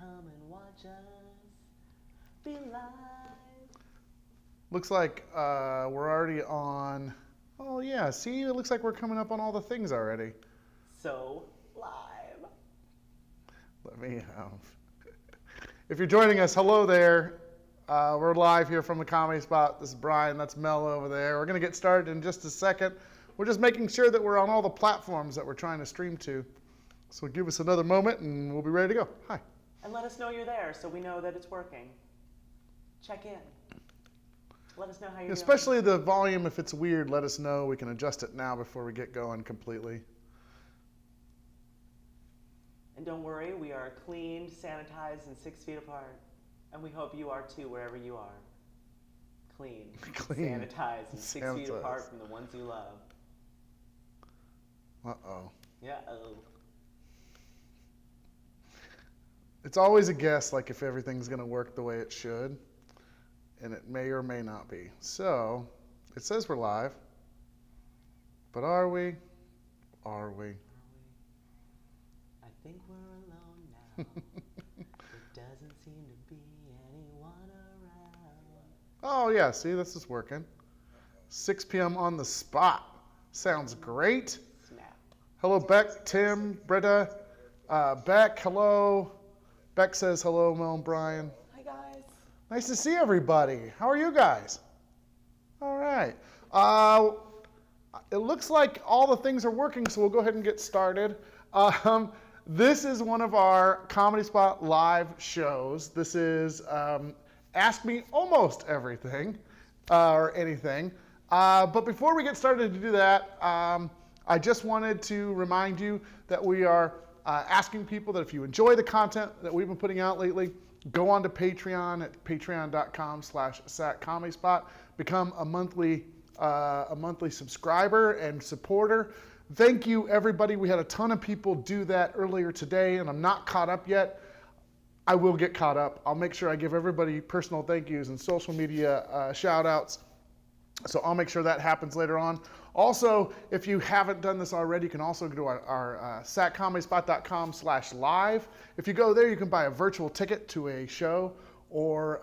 come and watch us be live. Looks like we're already on. Oh yeah, see, it looks like we're coming up on all the things already. So live. Let me. If you're joining us, hello there. We're live here from the Comedy Spot. This is Brian. That's Mel over there. We're gonna get started in just a second. We're just making sure that we're on all the platforms that we're trying to stream to. So give us another moment and we'll be ready to go. Hi. And let us know you're there so we know that it's working. Check in. Let us know how you're Especially doing. the volume, if it's weird, let us know. We can adjust it now before we get going completely. And don't worry, we are cleaned, sanitized, and 6 feet apart. And we hope you are too, wherever you are. Clean, sanitized, and 6 feet apart from the ones you love. Uh-oh. Yeah-oh. It's always a guess, like if everything's going to work the way it should. And it may or may not be. So, it says we're live. But are we? Are we? I think we're alone now. There doesn't seem to be anyone around. Oh, yeah. See, this is working. 6 p.m. on the spot. Sounds great. Snap. Hello, Beck, Tim, Britta. Beck, hello. Beck says hello, Mel and Brian. Hi, guys. Nice to see everybody. How are you guys? All right. It looks like all the things are working, so we'll go ahead and get started. This is one of our Comedy Spot live shows. This is Ask Me Almost Everything, or anything. But before we get started to do that, I just wanted to remind you that we are asking people that if you enjoy the content that we've been putting out lately, go on to Patreon at patreon.com/SacComedySpot. Become a monthly subscriber and supporter. Thank you, everybody. We had a ton of people do that earlier today, and I'm not caught up yet. I will get caught up. I'll make sure I give everybody personal thank yous and social media shout outs. So I'll make sure that happens later on. Also, if you haven't done this already, you can also go to our saccomedyspot.com/live. If you go there, you can buy a virtual ticket to a show, or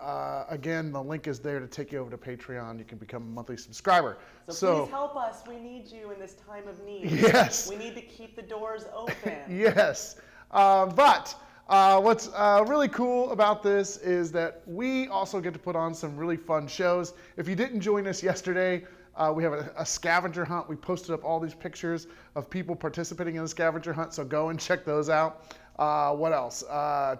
again, the link is there to take you over to Patreon. You can become a monthly subscriber. So please help us. We need you in this time of need. Yes. We need to keep the doors open. Yes. But what's really cool about this is that we also get to put on some really fun shows. If you didn't join us yesterday, we have a scavenger hunt. We posted up all these pictures of people participating in the scavenger hunt, so go and check those out. What else?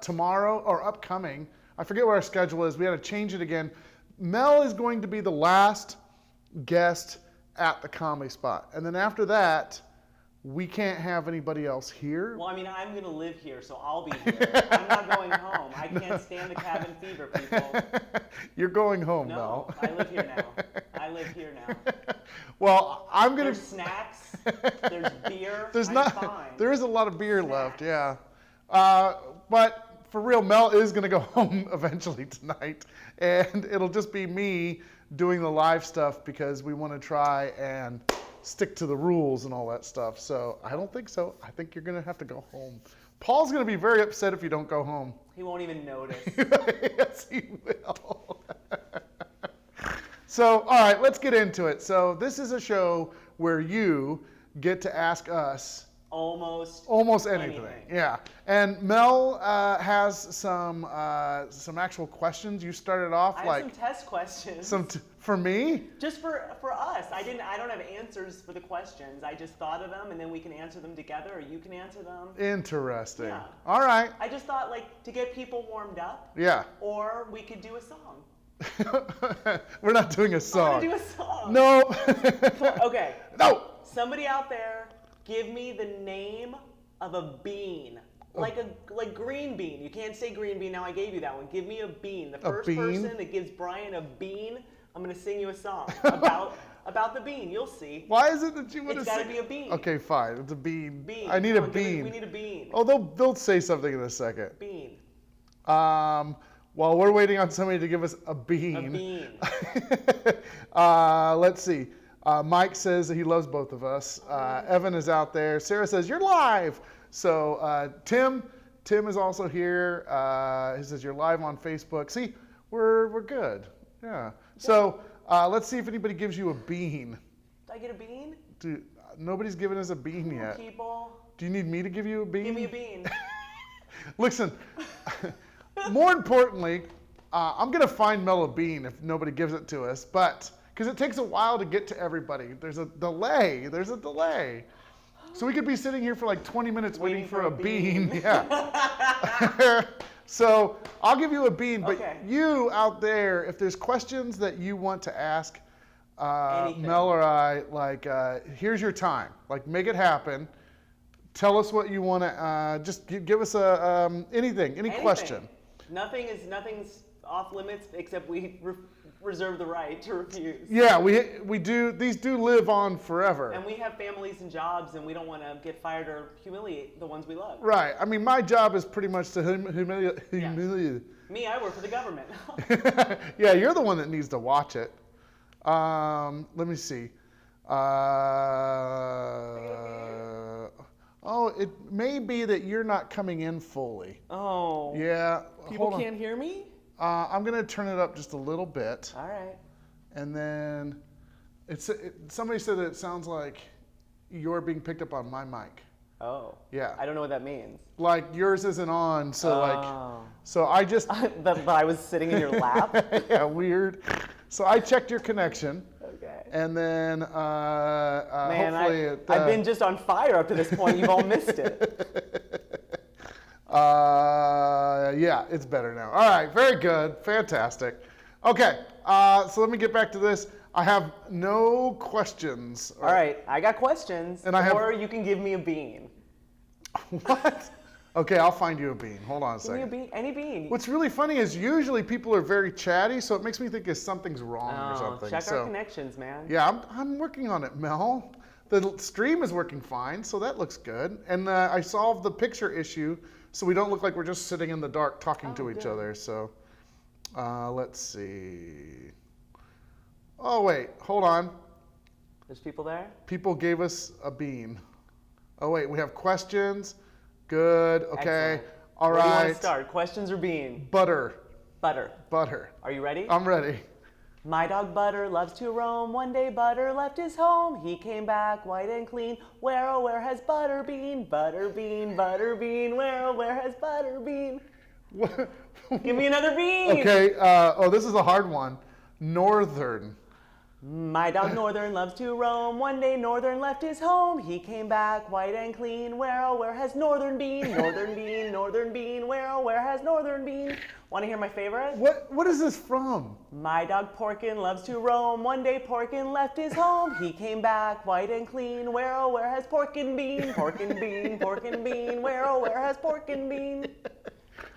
Tomorrow, or upcoming, I forget what our schedule is. We had to change it again. Mel is going to be the last guest at the Comedy Spot. And then after that, we can't have anybody else here. Well, I mean, I'm going to live here, so I'll be here. I'm not going home. I can't stand the cabin fever, people. You're going home, No, Mel. I live here now. I live here now. Well, I'm going to... There's snacks. There's beer. There's I'm not. fine. There is a lot of beer Snacks. left, yeah. But for real, Mel is going to go home eventually tonight. And it'll just be me doing the live stuff because we want to try and stick to the rules and all that stuff. So I don't think so. I think you're going to have to go home. Paul's going to be very upset if you don't go home. He won't even notice. Yes, he will. So, all right, let's get into it. So this is a show where you get to ask us almost anything. Yeah. And Mel has some actual questions. You started off I have some test questions. For me? Just for us. I don't have answers for the questions. I just thought of them, and then we can answer them together, or you can answer them. Interesting. Yeah. All right. I just thought, like, to get people warmed up. Yeah. Or we could do a song. We're not doing a song. I want to do a song. No. Okay. No. Somebody out there, give me the name of a bean. Like green bean. You can't say green bean. Now I gave you that one. Give me a bean. The first person that gives Brian a bean, I'm going to sing you a song about the bean. You'll see. Why is it that you want to sing? It's got to be a bean. Okay, fine. It's a bean. Bean. I need a bean. We need a bean. Oh, they'll say something in a second. Bean. While we're waiting on somebody to give us a bean. A bean. Let's see. Mike says that he loves both of us. Evan is out there. Sarah says, you're live. So Tim Tim is also here. He says you're live on Facebook. See, we're good. Yeah. So let's see if anybody gives you a bean. Do I get a bean? Dude, nobody's given us a bean yet. People. Do you need me to give you a bean? Give me a bean. Listen, more importantly, I'm going to find Mel a bean if nobody gives it to us, but because it takes a while to get to everybody. There's a delay. So we could be sitting here for like 20 minutes waiting for a bean. Yeah. So I'll give you a bean, but you out there, if there's questions that you want to ask Mel or I, like, here's your time. Like, make it happen. Tell us what you want to, just give us any question. Nothing's off limits except we reserve the right to refuse. Yeah, we do. These do live on forever. And we have families and jobs, and we don't want to get fired or humiliate the ones we love. Right. I mean, my job is pretty much to humiliate. Me, I work for the government. Yeah, you're the one that needs to watch it. Let me see. Oh, it may be that you're not coming in fully. Oh. Yeah. People can't hear me? I'm going to turn it up just a little bit. All right. And then somebody said that it sounds like you're being picked up on my mic. Oh. Yeah. I don't know what that means. Like yours isn't on, so so I just. But I was sitting in your lap? Yeah, weird. So I checked your connection. Okay. And then Man, hopefully I've been just on fire up to this point. You've all missed it. Yeah, it's better now. All right, very good, fantastic. Okay, so let me get back to this. I have no questions. All right, I got questions, or you can give me a bean. What? Okay, I'll find you a bean. Hold on a second. Give me a bean, any bean. What's really funny is usually people are very chatty, so it makes me think something's wrong or something. Check our connections, man. Yeah, I'm working on it, Mel. The stream is working fine, so that looks good. And I solved the picture issue, so we don't look like we're just sitting in the dark talking to each other. So let's see. Oh, wait, hold on. There's people there? People gave us a bean. Oh, wait, we have questions. Good, okay. Excellent. All right. Where do you want to start? Questions or bean? Butter. Butter. Butter. Are you ready? I'm ready. My dog Butter loves to roam. One day Butter left his home. He came back white and clean. Where, oh, where has Butter been? Butter bean, Butter bean. Where, oh, where has Butter been? Give me another bean. Okay, this is a hard one. Northern. My dog Northern loves to roam. One day Northern left his home. He came back white and clean. Where, oh, where has Northern been? Northern bean, Northern bean. Where, oh, where has Northern been? Want to hear my favorite? What is this from? My dog Porkin loves to roam. One day Porkin left his home. He came back white and clean. Where, oh, where has Porkin been? Porkin bean, Porkin bean. Where, oh, where has Porkin been?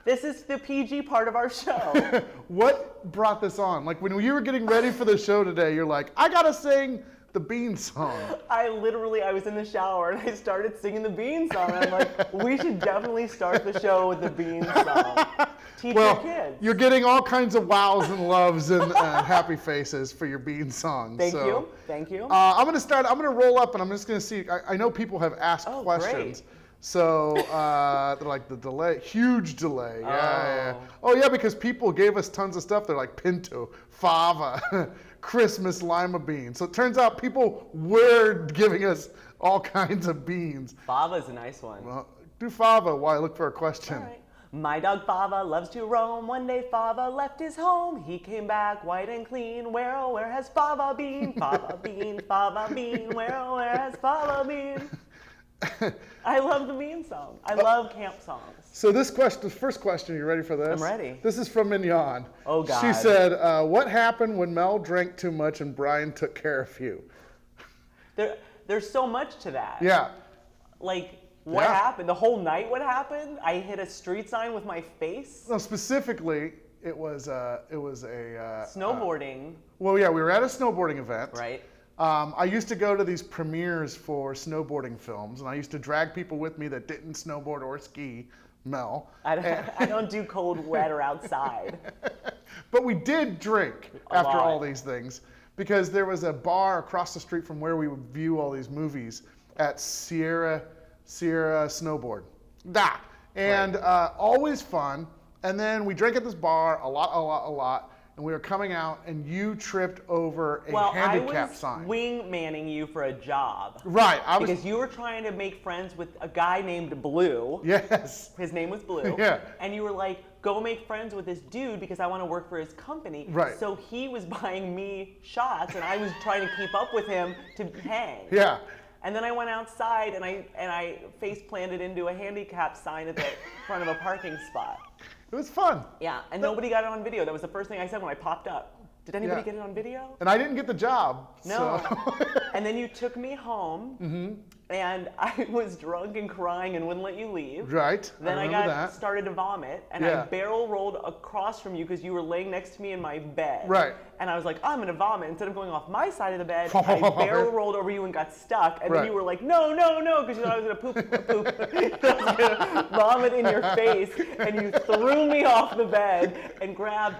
This is the PG part of our show. What brought this on? Like when you were getting ready for the show today, you're like, I gotta sing the Bean song. I was in the shower and I started singing the Bean song. I'm like, we should definitely start the show with the Bean song. Teach your kids. You're getting all kinds of wows and loves and happy faces for your Bean song. Thank you. I'm gonna roll up and I'm just gonna see. I know people have asked questions. Great. So they're like the delay, huge delay. Yeah. Oh yeah, because people gave us tons of stuff. They're like pinto, fava, Christmas lima beans. So it turns out people were giving us all kinds of beans. Fava's a nice one. Well, do fava while I look for a question. All right. My dog Fava loves to roam. One day Fava left his home. He came back white and clean. Where, oh, where has Fava been? Fava bean, Fava bean. Where, oh, where has Fava been? I love the Bean song. I love camp songs. So the first question, you ready for this? I'm ready. This is from Mignon. Oh, God. She said, what happened when Mel drank too much and Brian took care of you? There's so much to that. Yeah. Like, what happened? The whole night what happened? I hit a street sign with my face? No, specifically, it was a... snowboarding. Well, yeah, we were at a snowboarding event. Right. I used to go to these premieres for snowboarding films, and I used to drag people with me that didn't snowboard or ski, Mel. I don't do cold, wet, or outside. But we did drink after all these things, because there was a bar across the street from where we would view all these movies at Sierra Snowboard. and always fun. And then we drank at this bar a lot. And we were coming out, and you tripped over a handicap sign. I was wingmanning you for a job. Right. Because you were trying to make friends with a guy named Blue. Yes. His name was Blue. Yeah. And you were like, go make friends with this dude because I want to work for his company. Right. So he was buying me shots, and I was trying to keep up with him to hang. Yeah. And then I went outside, and I face planted into a handicap sign at the front of a parking spot. It was fun. Yeah, and nobody got it on video. That was the first thing I said when I popped up. Did anybody get it on video? And I didn't get the job. No. So. And then you took me home, and I was drunk and crying and wouldn't let you leave. Right. Then I started to vomit, and I barrel rolled across from you because you were laying next to me in my bed. Right. And I was like, I'm gonna vomit. Instead of going off my side of the bed, I barrel rolled over you and got stuck. And then you were like, no, because you thought I was gonna poop. I was gonna vomit in your face, and you threw me off the bed and grabbed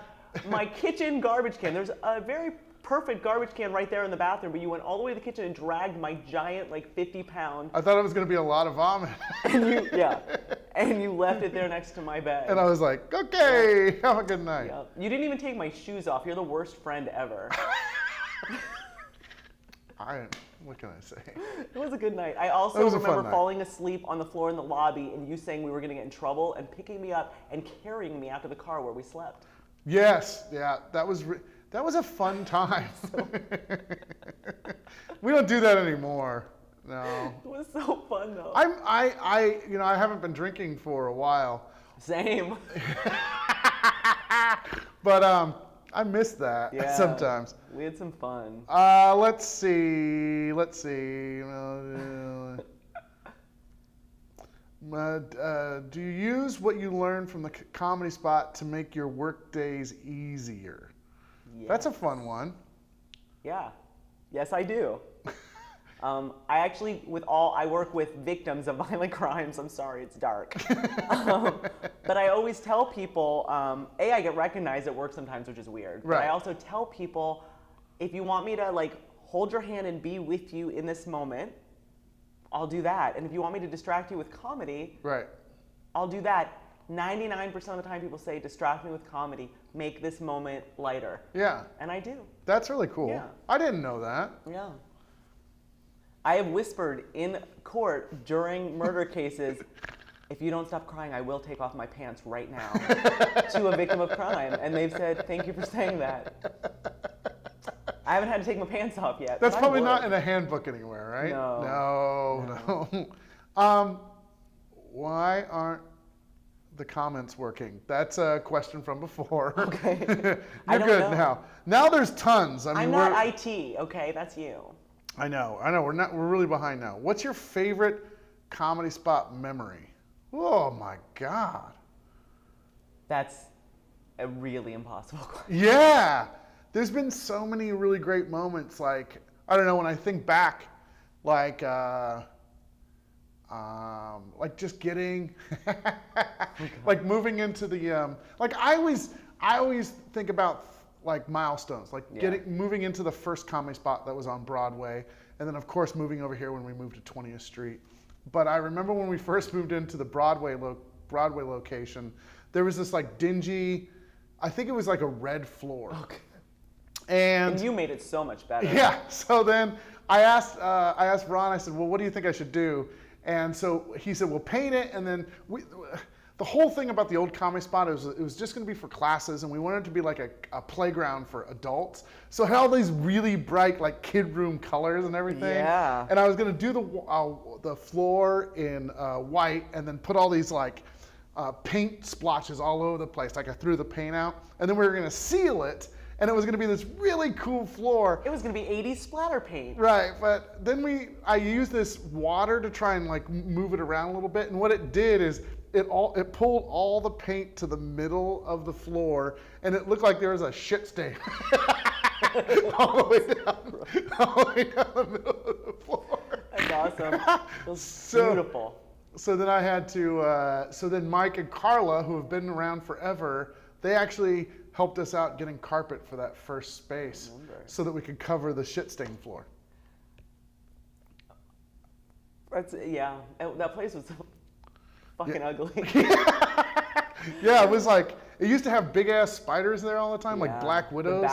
my kitchen garbage can. There's a very perfect garbage can right there in the bathroom, but you went all the way to the kitchen and dragged my giant, like 50-pound. I thought it was going to be a lot of vomit. And you left it there next to my bed. And I was like, okay, have a good night. Yeah. You didn't even take my shoes off. You're the worst friend ever. What can I say? It was a good night. I also remember falling asleep on the floor in the lobby and you saying we were going to get in trouble and picking me up and carrying me out to the car where we slept. Yes, yeah, that was a fun time. We don't do that anymore. No. It was so fun though. I haven't been drinking for a while. Same. But I miss that sometimes. We had some fun. Let's see. Do you use what you learned from the Comedy Spot to make your work days easier? Yes. That's a fun one. Yeah. Yes, I do. I work with victims of violent crimes. I'm sorry, it's dark. But I always tell people, I get recognized at work sometimes, which is weird. Right. But I also tell people, if you want me to hold your hand and be with you in this moment, I'll do that. And if you want me to distract you with comedy, right, I'll do that. 99% of the time people say, distract me with comedy, make this moment lighter. Yeah. And I do. That's really cool. Yeah. I didn't know that. Yeah. I have whispered in court during murder cases, if you don't stop crying, I will take off my pants right now to a victim of crime. And they've said, thank you for saying that. I haven't had to take my pants off yet. That's probably not in a handbook anywhere, right? No. Why aren't the comments working? That's a question from before. Okay. You're good now. Now there's tons. I'm not IT, okay? That's you. I know. We're really behind now. What's your favorite Comedy Spot memory? Oh my God. That's a really impossible question. Yeah. There's been so many really great moments. Like, I don't know, when I think back, like just getting, like moving into the, like I always think about like milestones, like moving into the first Comedy Spot that was on Broadway, and then of course moving over here when we moved to 20th Street. But I remember when we first moved into the Broadway location, there was this like dingy, I think it was like a red floor. Okay. And you made it so much better. Yeah. So then I asked Ron. I said, "Well, what do you think I should do?" And so he said, "Well, paint it." And then the whole thing about the old Comedy Spot is it was just going to be for classes, and we wanted it to be like a playground for adults. So it had all these really bright like kid room colors and everything. Yeah. And I was going to do the floor in white, and then put all these like paint splotches all over the place. Like I threw the paint out, and then we were going to seal it. And it was going to be this really cool floor. It was going to be 80s splatter paint. Right, but then I used this water to try and like move it around a little bit. And what it did is it pulled all the paint to the middle of the floor, and it looked like there was a shit stain all the way down the middle of the floor. That's awesome. It was beautiful. So then I had to. So then Mike and Carla, who have been around forever, they actually helped us out getting carpet for that first space so that we could cover the shit stain floor. That place was fucking ugly. Yeah, it was like, it used to have big ass spiders there all the time, like black widows. The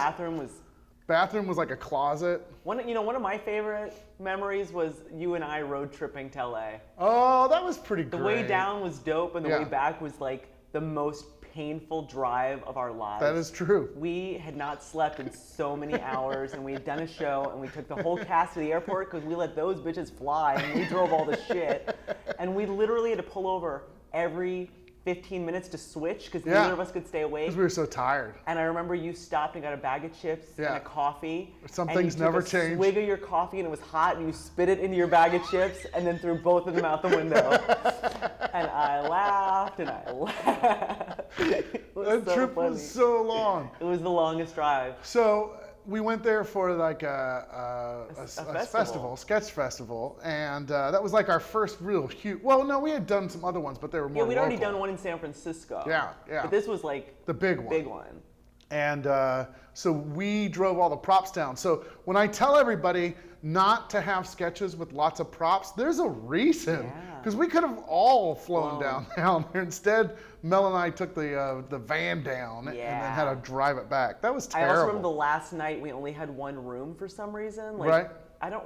bathroom was like a closet. One of my favorite memories was you and I road tripping to LA. Oh, that was pretty great. The way down was dope, and the way back was like the most painful drive of our lives. That is true. We had not slept in so many hours, and we had done a show, and we took the whole cast to the airport because we let those bitches fly, and we drove all the shit. And we literally had to pull over every 15 minutes to switch because neither of us could stay awake. Because we were so tired. And I remember you stopped and got a bag of chips and a coffee. Some things never change. You took a swig of your coffee and it was hot, and you spit it into your bag of chips and then threw both of them out the window. And I laughed and I laughed. That trip was so long. It was the longest drive. So we went there for like a festival, sketch festival, and that was like our first real huge. Well, no, we had done some other ones, but they were more. Yeah, we'd local. already done one in San Francisco. Yeah. But this was like the big one. Big one. And so we drove all the props down. So when I tell everybody not to have sketches with lots of props, there's a reason. Because we could have all flown down there. Instead, Mel and I took the van down and then had to drive it back. That was terrible. I also remember the last night we only had one room for some reason. Like, right.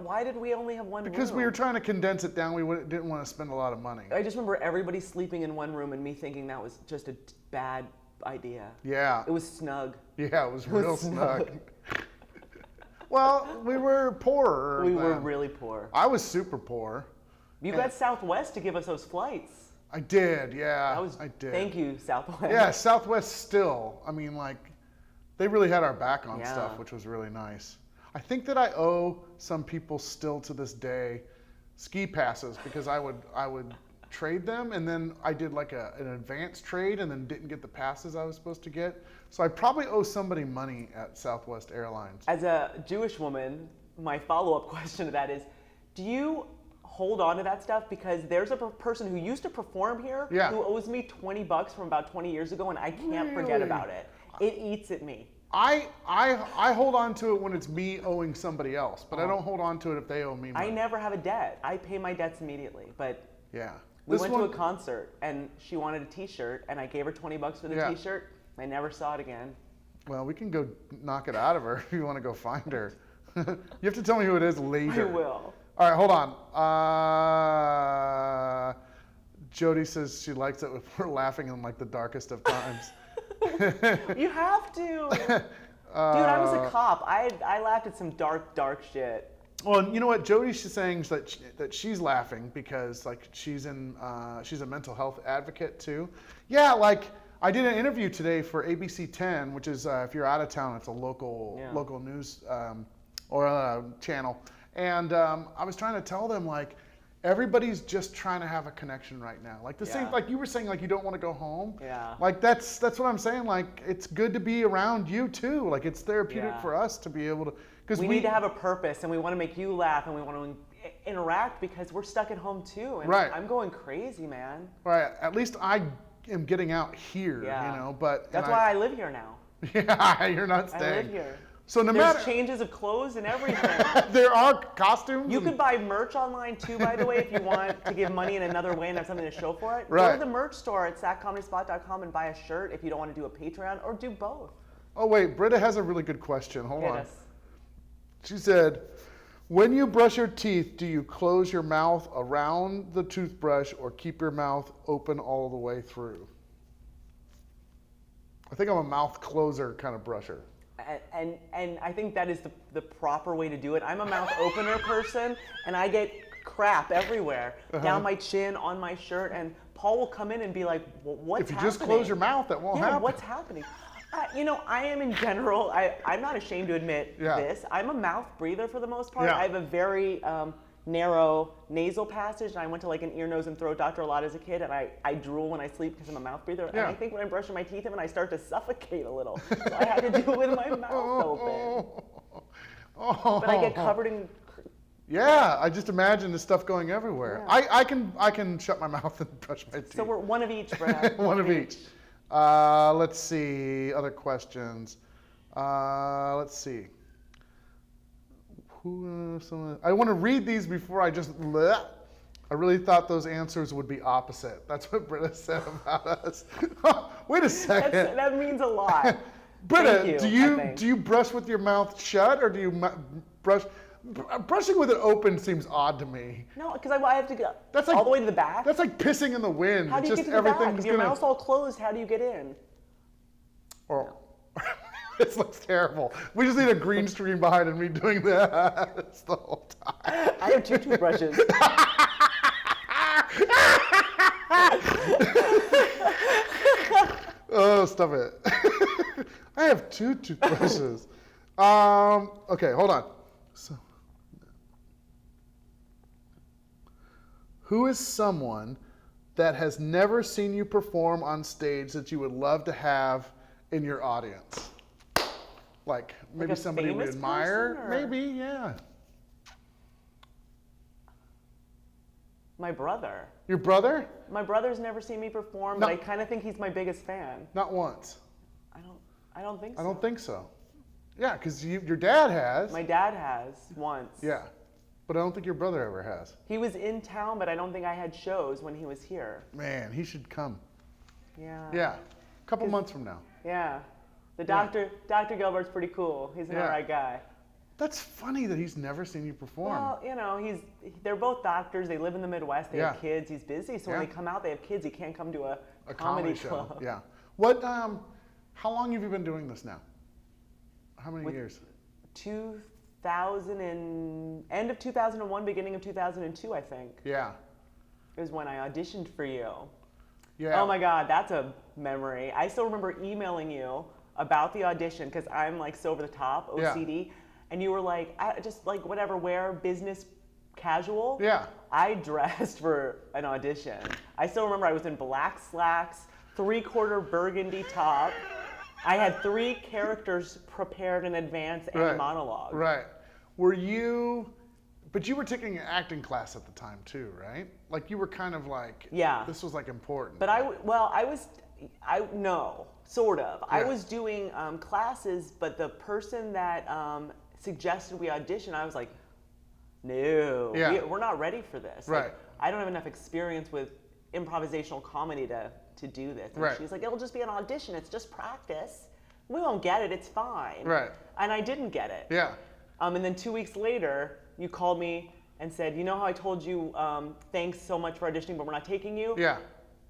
Why did we only have one room? Because we were trying to condense it down. We didn't want to spend a lot of money. I just remember everybody sleeping in one room and me thinking that was just a bad idea. Yeah. It was snug. Yeah, it was real snug. Well, we were poorer. We were really poor. I was super poor. You got Southwest to give us those flights. I did, yeah. I did. Thank you, Southwest. Yeah, Southwest still. I mean, like, they really had our back on stuff, which was really nice. I think that I owe some people still to this day ski passes because I would trade them, and then I did like an advance trade and then didn't get the passes I was supposed to get. So I probably owe somebody money at Southwest Airlines. As a Jewish woman, my follow-up question to that is, do you hold on to that stuff? Because there's a person who used to perform here who owes me $20 from about 20 years ago, and I can't forget about it. It eats at me. I hold on to it when it's me owing somebody else, but I don't hold on to it if they owe me money. I never have a debt. I pay my debts immediately, but we went to a concert, and she wanted a T-shirt, and I gave her $20 for the T-shirt. I never saw it again. Well, we can go knock it out of her if you want to go find her. You have to tell me who it is later. I will. All right, hold on. Jody says she likes it if we're laughing in like the darkest of times. You have to. Dude, I was a cop. I laughed at some dark shit. Well, you know what? Jody's saying that she's laughing because like she's a mental health advocate too. Yeah, like I did an interview today for ABC 10, which is if you're out of town, it's a local news or channel. And I was trying to tell them like everybody's just trying to have a connection right now. Like the same, like you were saying, like you don't want to go home. Yeah. Like that's what I'm saying. Like it's good to be around you too. Like it's therapeutic for us to be able to. Because we need to have a purpose, and we want to make you laugh, and we want to interact because we're stuck at home too. And I'm going crazy, man. Right. At least I am getting out here. You know. But that's why I live here now. Yeah, you're not staying. I live here. So There's changes of clothes and everything. There are costumes. You could buy merch online too, by the way, if you want to give money in another way and have something to show for it. Right. Go to the merch store at saccomedyspot.com and buy a shirt if you don't want to do a Patreon, or do both. Oh wait, Britta has a really good question. Hold on. She said, when you brush your teeth, do you close your mouth around the toothbrush or keep your mouth open all the way through? I think I'm a mouth closer kind of brusher. And I think that is the proper way to do it. I'm a mouth opener person, and I get crap everywhere, down my chin, on my shirt, and Paul will come in and be like, well, what's happening? If you just close your mouth, that won't happen. What's happening? You know, I am in general, I'm not ashamed to admit this. I'm a mouth breather for the most part. I have a very narrow nasal passage, and I went to like an ear, nose, and throat doctor a lot as a kid, and I drool when I sleep because I'm a mouth breather. And I think when I'm brushing my teeth, I start to suffocate a little. So I had to do it with my mouth open. But I get covered in... Yeah, I just imagine the stuff going everywhere. I can shut my mouth and brush my teeth. So we're one of each, Brad. One of each. Let's see, other questions. Let's see. I want to read these before I just... I really thought those answers would be opposite. That's what Britta said about us. Wait a second. That means a lot. Britta, do you brush with your mouth shut or do you brush? Brushing with it open seems odd to me. No, because I have to go all the way to the back. That's like pissing in the wind. How do you get to the back? If your mouth's all closed, how do you get in? Or this looks terrible. We just need a green screen behind and me doing this the whole time. I have 2 toothbrushes. Oh, stop it. I have 2 toothbrushes. Okay, hold on. So, who is someone that has never seen you perform on stage that you would love to have in your audience? Like maybe somebody we admire? Maybe, yeah. My brother. Your brother? My brother's never seen me perform, but I kind of think he's my biggest fan. Not once. I don't think so. I don't think so. Yeah, because your dad has. My dad has once. Yeah, but I don't think your brother ever has. He was in town, but I don't think I had shows when he was here. Man, he should come. Yeah. Yeah, a couple months from now. Yeah. Dr. Gilbert's pretty cool. He's an alright guy. That's funny that he's never seen you perform. Well, you know, they're both doctors. They live in the Midwest. They have kids. He's busy, so when they come out, they have kids. He can't come to a comedy club. Yeah. What? How long have you been doing this now? How many years? end of 2001, beginning of 2002, I think. Yeah. Is when I auditioned for you. Yeah. Oh my God, that's a memory. I still remember emailing you about the audition because I'm like so over the top, OCD. Yeah. And you were like, just like whatever, wear business casual. Yeah. I dressed for an audition. I still remember I was in black slacks, 3/4 burgundy top. I had 3 characters prepared in advance and monologue. Right. But you were taking an acting class at the time too, right? Like you were kind of like, this was like important. But no, sort of. Yeah. I was doing classes, but the person that suggested we audition, I was like, no, we're not ready for this. Right. Like, I don't have enough experience with improvisational comedy to do this. And she's like, it'll just be an audition. It's just practice. We won't get it. It's fine. Right. And I didn't get it. Yeah. And then 2 weeks later, you called me and said, you know how I told you, thanks so much for auditioning, but we're not taking you? Yeah.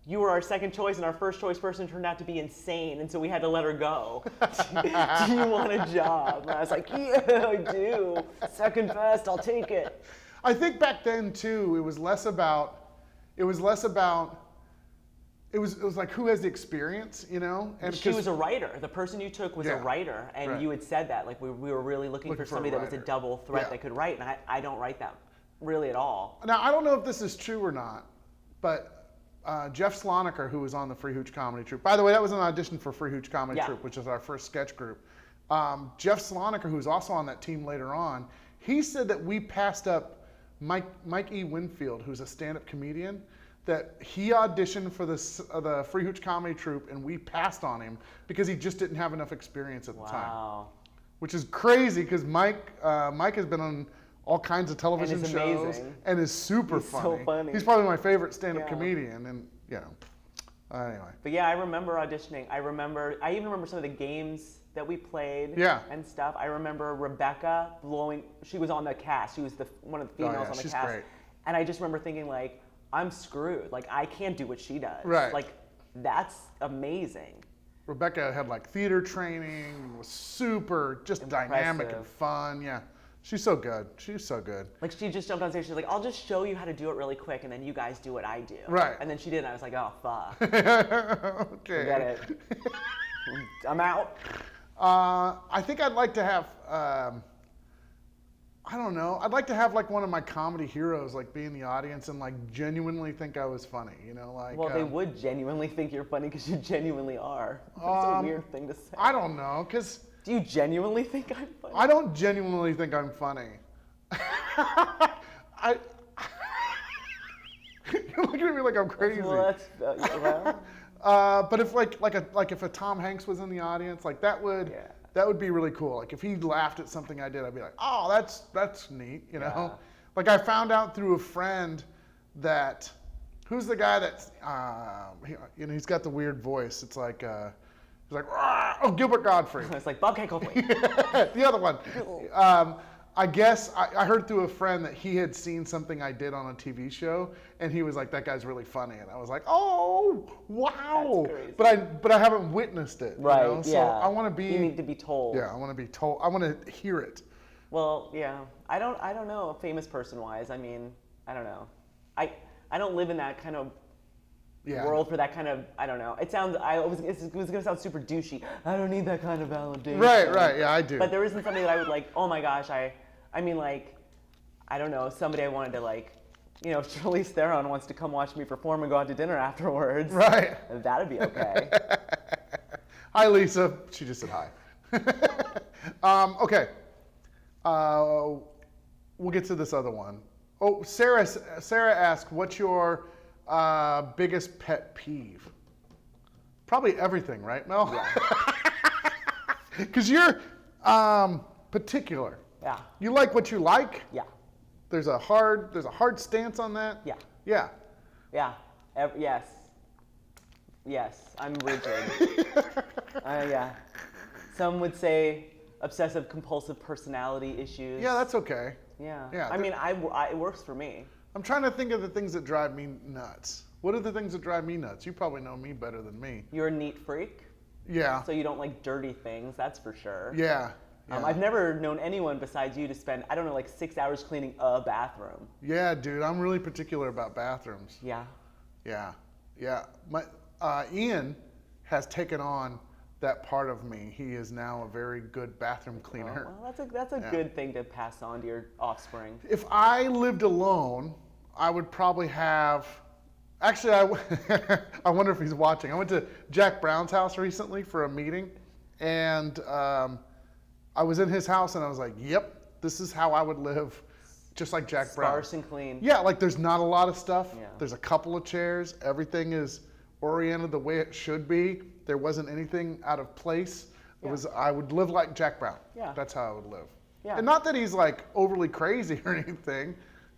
You were our second choice, and our first choice person turned out to be insane, and so we had to let her go. Do you want a job? And I was like, yeah, I do. Second best, I'll take it. I think back then too, it was like who has the experience, you know? And she was a writer. The person you took was a writer, and you had said that. Like we were really looking for somebody that was a double threat that could write, and I don't write that really at all. Now, I don't know if this is true or not, but Jeff Sloniker, who was on the Free Hooch Comedy Troupe. By the way, that was an audition for Free Hooch Comedy Troupe, which is our first sketch group. Jeff Sloniker, who was also on that team later on, he said that we passed up Mike E. Winfield, who's a stand-up comedian, that he auditioned for the Free Hooch Comedy Troupe, and we passed on him because he just didn't have enough experience at the time. Which is crazy because Mike has been on all kinds of television shows and is super funny. So funny. He's probably my favorite stand-up comedian, and anyway. But yeah, I remember auditioning. I even remember some of the games that we played and stuff. I remember Rebecca she was on the cast. She was one of the females on the she's cast. Great. And I just remember thinking like, I'm screwed. Like I can't do what she does. Right. Like that's amazing. Rebecca had like theater training, was super just dynamic and fun. Yeah. She's so good. She's so good. Like she just jumped on stage. She's like, "I'll just show you how to do it really quick, and then you guys do what I do." Right. And then she did, and I was like, "Oh fuck." Okay. Forget it. I'm out. I think I'd like to have. I don't know. I'd like to have like one of my comedy heroes like be in the audience and like genuinely think I was funny. You know, like. Well, they would genuinely think you're funny because you genuinely are. That's a weird thing to say. I don't know, because. Do you genuinely think I'm funny? I don't genuinely think I'm funny. You're looking at me like I'm crazy. Well, but if if a Tom Hanks was in the audience, like that would be really cool. Like if he laughed at something I did, I'd be like, oh, that's neat, you know. Like I found out through a friend that, who's the guy that's, he's got the weird voice. It's like, he's like, oh, Gilbert Godfrey. It's like Bobcat Goldthwait. The other one. I guess I heard through a friend that he had seen something I did on a TV show, and he was like, "That guy's really funny," and I was like, "Oh, wow!" That's crazy. But I haven't witnessed it, Right? You know? So I want to be. You need to be told. Yeah, I want to be told. I want to hear it. Well, yeah. I don't know. Famous person wise, I mean, I don't know. I don't live in that kind of world for that kind of. I don't know. It sounds. It was gonna sound super douchey. I don't need that kind of validation. Right. Yeah, I do. But there isn't something that I would like. Oh my gosh, I mean, like, I don't know, somebody I wanted to, like, you know, if Charlize Theron wants to come watch me perform and go out to dinner afterwards, right? That'd be okay. Hi, Lisa. She just said hi. Okay. We'll get to this other one. Oh, Sarah asked, what's your biggest pet peeve? Probably everything, right, Mel? Yeah. Because you're particular. Yeah. You like what you like? Yeah. There's a hard stance on that? Yeah. Yeah. Yeah. Yes. Yes. I'm rigid. Yeah. Some would say obsessive compulsive personality issues. Yeah, that's okay. Yeah. Yeah. I mean, it works for me. I'm trying to think of the things that drive me nuts. What are the things that drive me nuts? You probably know me better than me. You're a neat freak. Yeah. So you don't like dirty things, that's for sure. Yeah. Yeah. I've never known anyone besides you to spend, I don't know, like 6 hours cleaning a bathroom. Yeah, dude, I'm really particular about bathrooms. Yeah. Yeah. Ian has taken on that part of me. He is now a very good bathroom cleaner. Well, that's a good thing to pass on to your offspring. If I lived alone, I would probably have. Actually, I wonder if he's watching. I went to Jack Brown's house recently for a meeting, and I was in his house, and I was like, "Yep, this is how I would live, just like Jack Brown." Sparse and clean. Yeah, like there's not a lot of stuff. Yeah. There's a couple of chairs. Everything is oriented the way it should be. There wasn't anything out of place. It was. I would live like Jack Brown. Yeah. That's how I would live. Yeah. And not that he's like overly crazy or anything.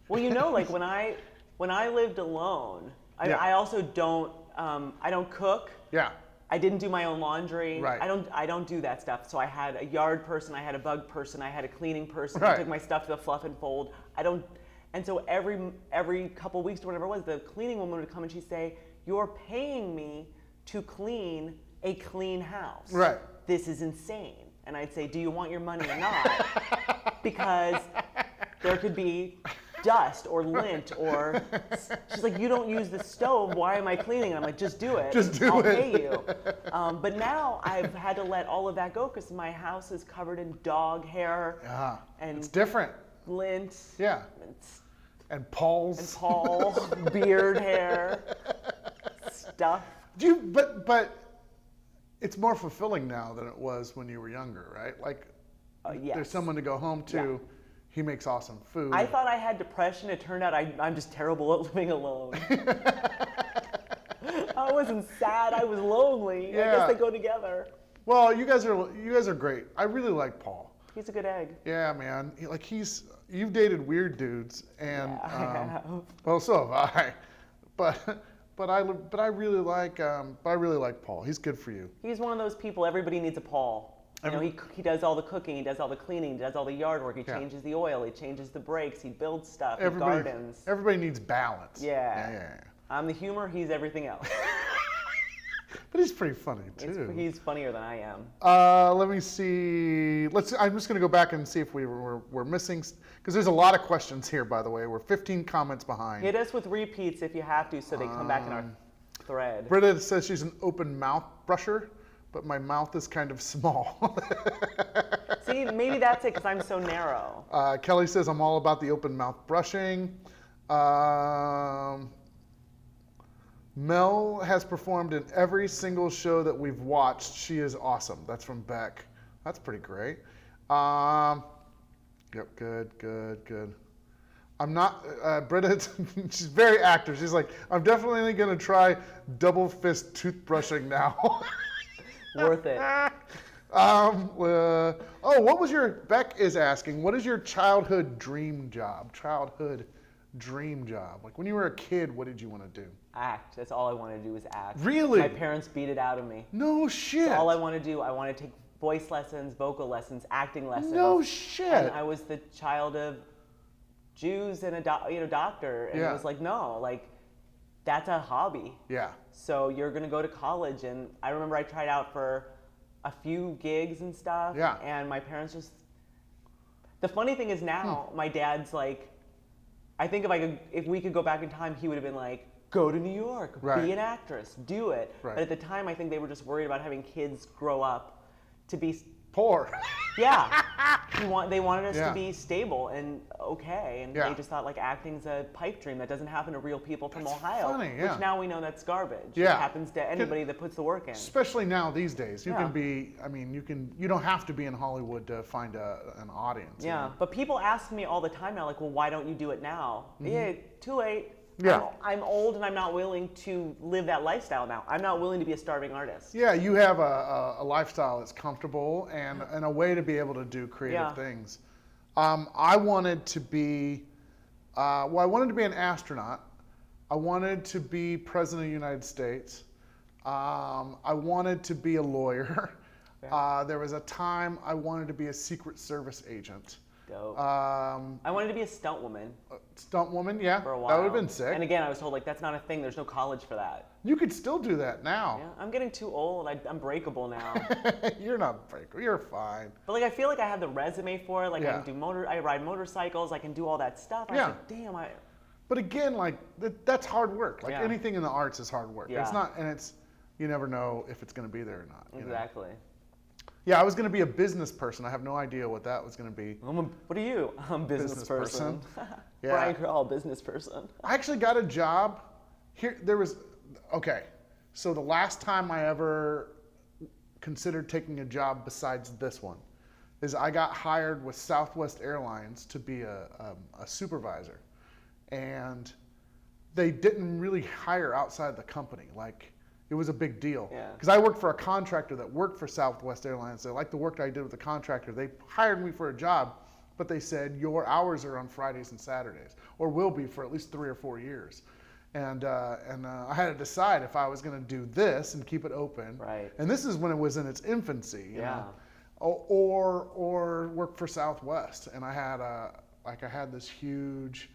Well, you know, like when I lived alone, I also don't I don't cook. Yeah. I didn't do my own laundry. Right. I don't do that stuff. So I had a yard person, I had a bug person, I had a cleaning person. Right. I took my stuff to the fluff and fold. And so every couple weeks or whatever it was, the cleaning woman would come and she'd say, "You're paying me to clean a clean house. Right. This is insane." And I'd say, "Do you want your money or not?" Because there could be dust or lint or she's like, "You don't use the stove, why am I cleaning?" And I'm like, "Just do it. Just do I'll it. pay you." But now I've had to let all of that go because my house is covered in dog hair and It's different. lint. Yeah. And Paul's. Beard hair, stuff. But it's more fulfilling now than it was when you were younger, right? Like Yes. there's someone to go home to. Yeah. He makes awesome food. I thought I had depression. It turned out I'm just terrible at living alone. I wasn't sad. I was lonely. Yeah. I guess they go together. Well, you guys are great. I really like Paul. He's a good egg. Yeah, man. You've dated weird dudes, and Yeah, I have. well, so have I. But I really like Paul. He's good for you. He's one of those people. Everybody needs a Paul. You know, he does all the cooking, he does all the cleaning, he does all the yard work, he changes the oil, he changes the brakes, he builds stuff, he gardens. Everybody needs balance. Yeah. I'm the humor, he's everything else. But he's pretty funny too. He's funnier than I am. Let me see. I'm just going to go back and see if we're missing, because there's a lot of questions here. By the way, we're 15 comments behind. Hit us with repeats if you have to, so they come back in our thread. Britta says she's an open mouth brusher, but my mouth is kind of small. See, maybe that's it because I'm so narrow. Kelly says I'm all about the open mouth brushing. Mel has performed in every single show that we've watched. She is awesome. That's from Beck. That's pretty great. Yep, good. I'm not, Britta, she's very active. She's like, I'm definitely going to try double fist toothbrushing now. Worth it. What was Beck is asking, what is your childhood dream job? Childhood dream job? Like when you were a kid, what did you want to do? Act. That's all I wanted to do was act. Really? My parents beat it out of me. No shit. That's all I want to do. I want to take voice lessons, vocal lessons, acting lessons. No shit. And I was the child of Jews and a doctor, and it was like, no, like that's a hobby. Yeah. So you're gonna go to college, and I remember I tried out for a few gigs and stuff. Yeah. And my parents just. The funny thing is now, my dad's like, I think if we could go back in time, he would have been like, go to New York, be an actress, do it. Right. But at the time, I think they were just worried about having kids grow up to be poor. Yeah. They wanted us to be stable and okay, and they just thought like acting's a pipe dream that doesn't happen to real people from Ohio. Funny, which now we know that's garbage. Yeah. It happens to anybody that puts the work in. Especially now these days. You can be, I mean, you don't have to be in Hollywood to find an audience. Yeah, but people ask me all the time now, like, well, why don't you do it now? Yeah, too late. Yeah. I'm old and I'm not willing to live that lifestyle now. I'm not willing to be a starving artist. Yeah, you have a lifestyle that's comfortable and a way to be able to do creative things. I wanted to be, I wanted to be an astronaut. I wanted to be president of the United States. I wanted to be a lawyer. There was a time I wanted to be a Secret Service agent. Dope. I wanted to be a stunt woman. Stunt woman, yeah. For a while. That would have been sick. And again, I was told like that's not a thing. There's no college for that. You could still do that now. Yeah, I'm getting too old. I'm breakable now. You're not breakable. You're fine. But like I feel like I have the resume for it. Like I can do I ride motorcycles. I can do all that stuff. I was like, damn, But again, like that's hard work. Like anything in the arts is hard work. Yeah. It's not, and you never know if it's going to be there or not. Exactly. Yeah, I was going to be a business person. I have no idea what that was going to be. What are you? I'm a business person. Yeah. Brian Crawl, business person. I actually got a job here. Okay, so the last time I ever considered taking a job besides this one is I got hired with Southwest Airlines to be a supervisor. And they didn't really hire outside the company. Like, it was a big deal. Because I worked for a contractor that worked for Southwest Airlines. They liked the work I did with the contractor. They hired me for a job, but they said, your hours are on Fridays and Saturdays, or will be for at least 3 or 4 years. And I had to decide if I was going to do this and keep it open. Right. And this is when it was in its infancy. You know? Or work for Southwest. And I had this huge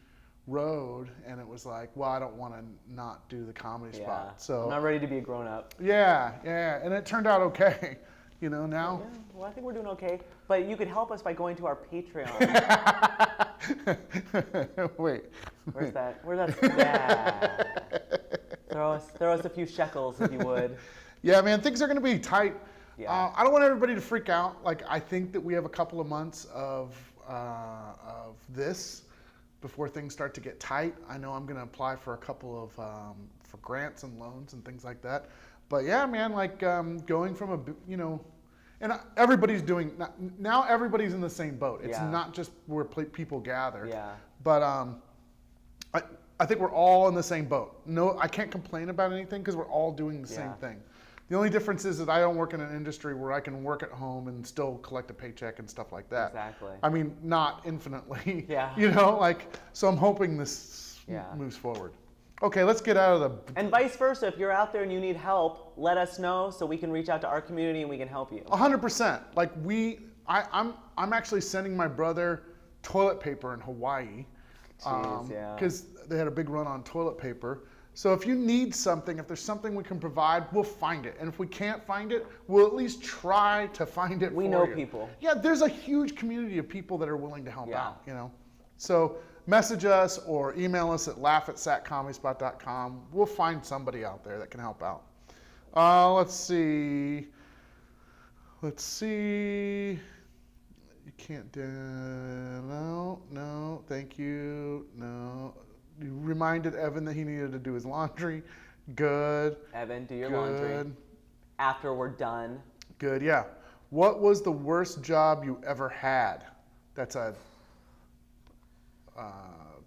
road, and it was like, well, I don't want to not do the comedy spot. So I'm not ready to be a grown up. Yeah, and it turned out okay. Now. Yeah, well, I think we're doing okay. But you could help us by going to our Patreon. Wait. Where's that? Yeah. Throw us a few shekels if you would. Yeah, man, things are going to be tight. Yeah. I don't want everybody to freak out. Like, I think that we have a couple of months of this before things start to get tight. I know I'm going to apply for a couple of for grants and loans and things like that. But yeah, man, like going from and everybody's doing, now everybody's in the same boat. It's not just where people gather. Yeah. But I think we're all in the same boat. No, I can't complain about anything because we're all doing the same thing. The only difference is that I don't work in an industry where I can work at home and still collect a paycheck and stuff like that. Exactly. I mean, not infinitely. Yeah. So I'm hoping this moves forward. Okay, let's get out of the... And vice versa, if you're out there and you need help, let us know so we can reach out to our community and we can help you. 100%. Like I'm actually sending my brother toilet paper in Hawaii. Because they had a big run on toilet paper. So if you need something, if there's something we can provide, we'll find it. And if we can't find it, we'll at least try to find it for you. We know people. Yeah, there's a huge community of people that are willing to help out, So message us or email us at laugh@saccomedyspot.com. We'll find somebody out there that can help out. Let's see. You can't do... No, thank you. No. You reminded Evan that he needed to do his laundry. Good. Evan, do your laundry. After we're done. Good, yeah. What was the worst job you ever had? That's a...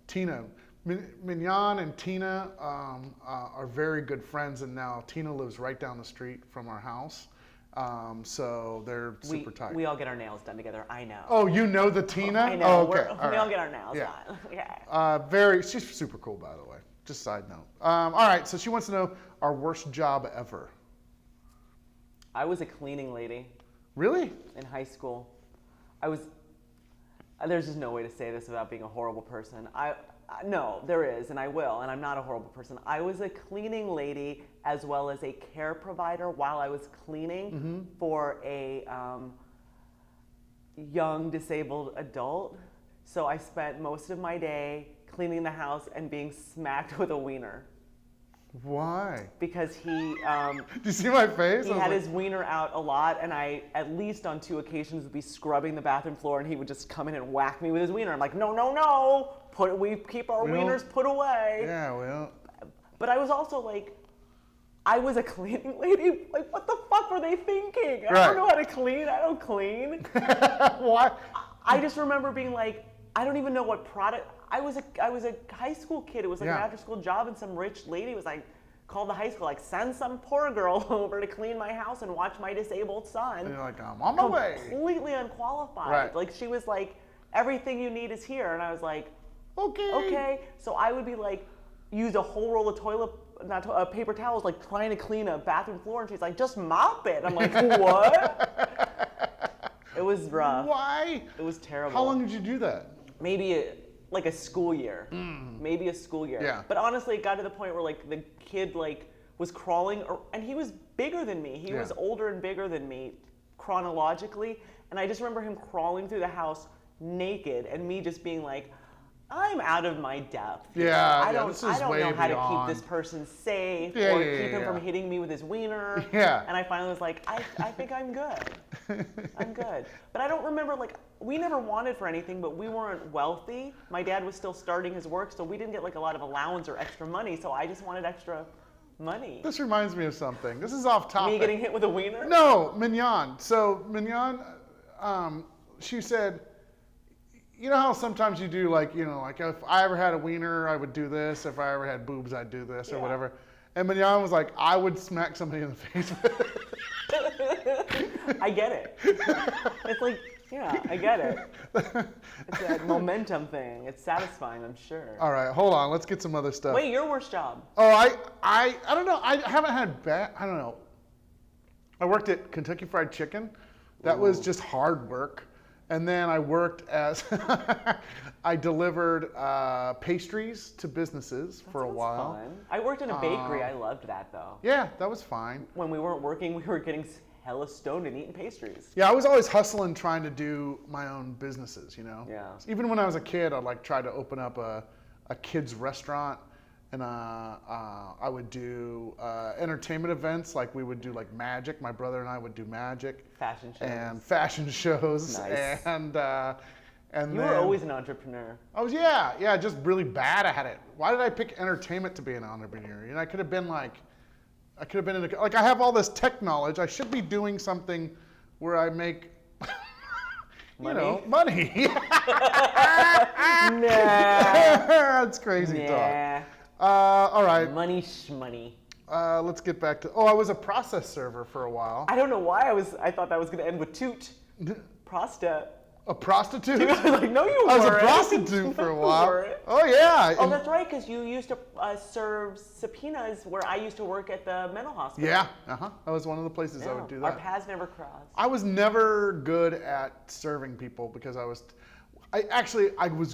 Tina. Mignon and Tina are very good friends, and now Tina lives right down the street from our house. So they're super tight. We all get our nails done together. I know. Oh, you know the Tina? I know. Oh, okay. We all get our nails done. Yeah. She's super cool, by the way. Just side note. All right, so she wants to know our worst job ever. I was a cleaning lady. Really? In high school. There's just no way to say this without being a horrible person. No, there is, and I will, and I'm not a horrible person. I was a cleaning lady as well as a care provider while I was cleaning for a young disabled adult. So I spent most of my day cleaning the house and being smacked with a wiener. Why? Because he... Do you see my face? He had his wiener out a lot, and I, at least on 2 occasions, would be scrubbing the bathroom floor, and he would just come in and whack me with his wiener. I'm like, no, no, no! We keep our wieners put away. Yeah, well... But I was also like, I was a cleaning lady. Like, what the fuck were they thinking? I don't know how to clean. I don't clean. Why? I just remember being like, I don't even know what product... I was a high school kid. It was like an after school job, and some rich lady was like, called the high school, like, send some poor girl over to clean my house and watch my disabled son. And you're like, I'm on my way. Completely unqualified. Right. Like, she was like, everything you need is here. And I was like, okay. Okay. So I would be like, use a whole roll of paper towels, like trying to clean a bathroom floor. And she's like, just mop it. I'm like, what? It was rough. Why? It was terrible. How long did you do that? Maybe like a school year. Maybe a school year. Yeah. But honestly, it got to the point where like the kid like was crawling, and he was bigger than me. He was older and bigger than me chronologically. And I just remember him crawling through the house naked, and me just being like, I'm out of my depth. Yeah, I don't know how to beyond. keep this person safe Yeah, or yeah, keep him yeah. from hitting me with his wiener. Yeah. And I finally was like, I think I'm good. I'm good. But I don't remember, like, we never wanted for anything, but we weren't wealthy. My dad was still starting his work, so we didn't get like a lot of allowance or extra money, so I just wanted extra money. This reminds me of something. This is off topic. Me getting hit with a wiener? No, Mignon. So Mignon, she said, you know how sometimes you do like, you know, like if I ever had a wiener, I would do this. If I ever had boobs, I'd do this or whatever. And Mignon was like, I would smack somebody in the face with it. I get it. It's like, yeah, I get it. It's a momentum thing. It's satisfying, I'm sure. All right, hold on. Let's get some other stuff. Wait, your worst job? Oh, I don't know. I haven't had bad. I don't know. I worked at Kentucky Fried Chicken. That was just hard work. And then I worked as, I delivered pastries to businesses for a while. Fun. I worked in a bakery. I loved that though. Yeah, that was fine. When we weren't working, we were getting hella stoned and eating pastries. Yeah, I was always hustling, trying to do my own businesses, you know? Yeah. Even when I was a kid, I'd like try to open up a kid's restaurant. And I would do entertainment events, like we would do like magic. My brother and I would do magic. Fashion shows. And fashion shows. Nice. And you were always an entrepreneur. I was, just really bad at it. Why did I pick entertainment to be an entrepreneur? You know, I could have been like, I have all this tech knowledge. I should be doing something where I make, money. Nah. That's crazy talk. All right. Money shmoney. Let's get back to, I was a process server for a while. I don't know why I thought that was going to end with toot. Prosta. A prostitute? I was like, no, you weren't. I was a prostitute for a while. Oh, yeah. Oh, that's right, because you used to serve subpoenas where I used to work at the mental hospital. Yeah, that was one of the places I would do that. Our paths never crossed. I was never good at serving people because I was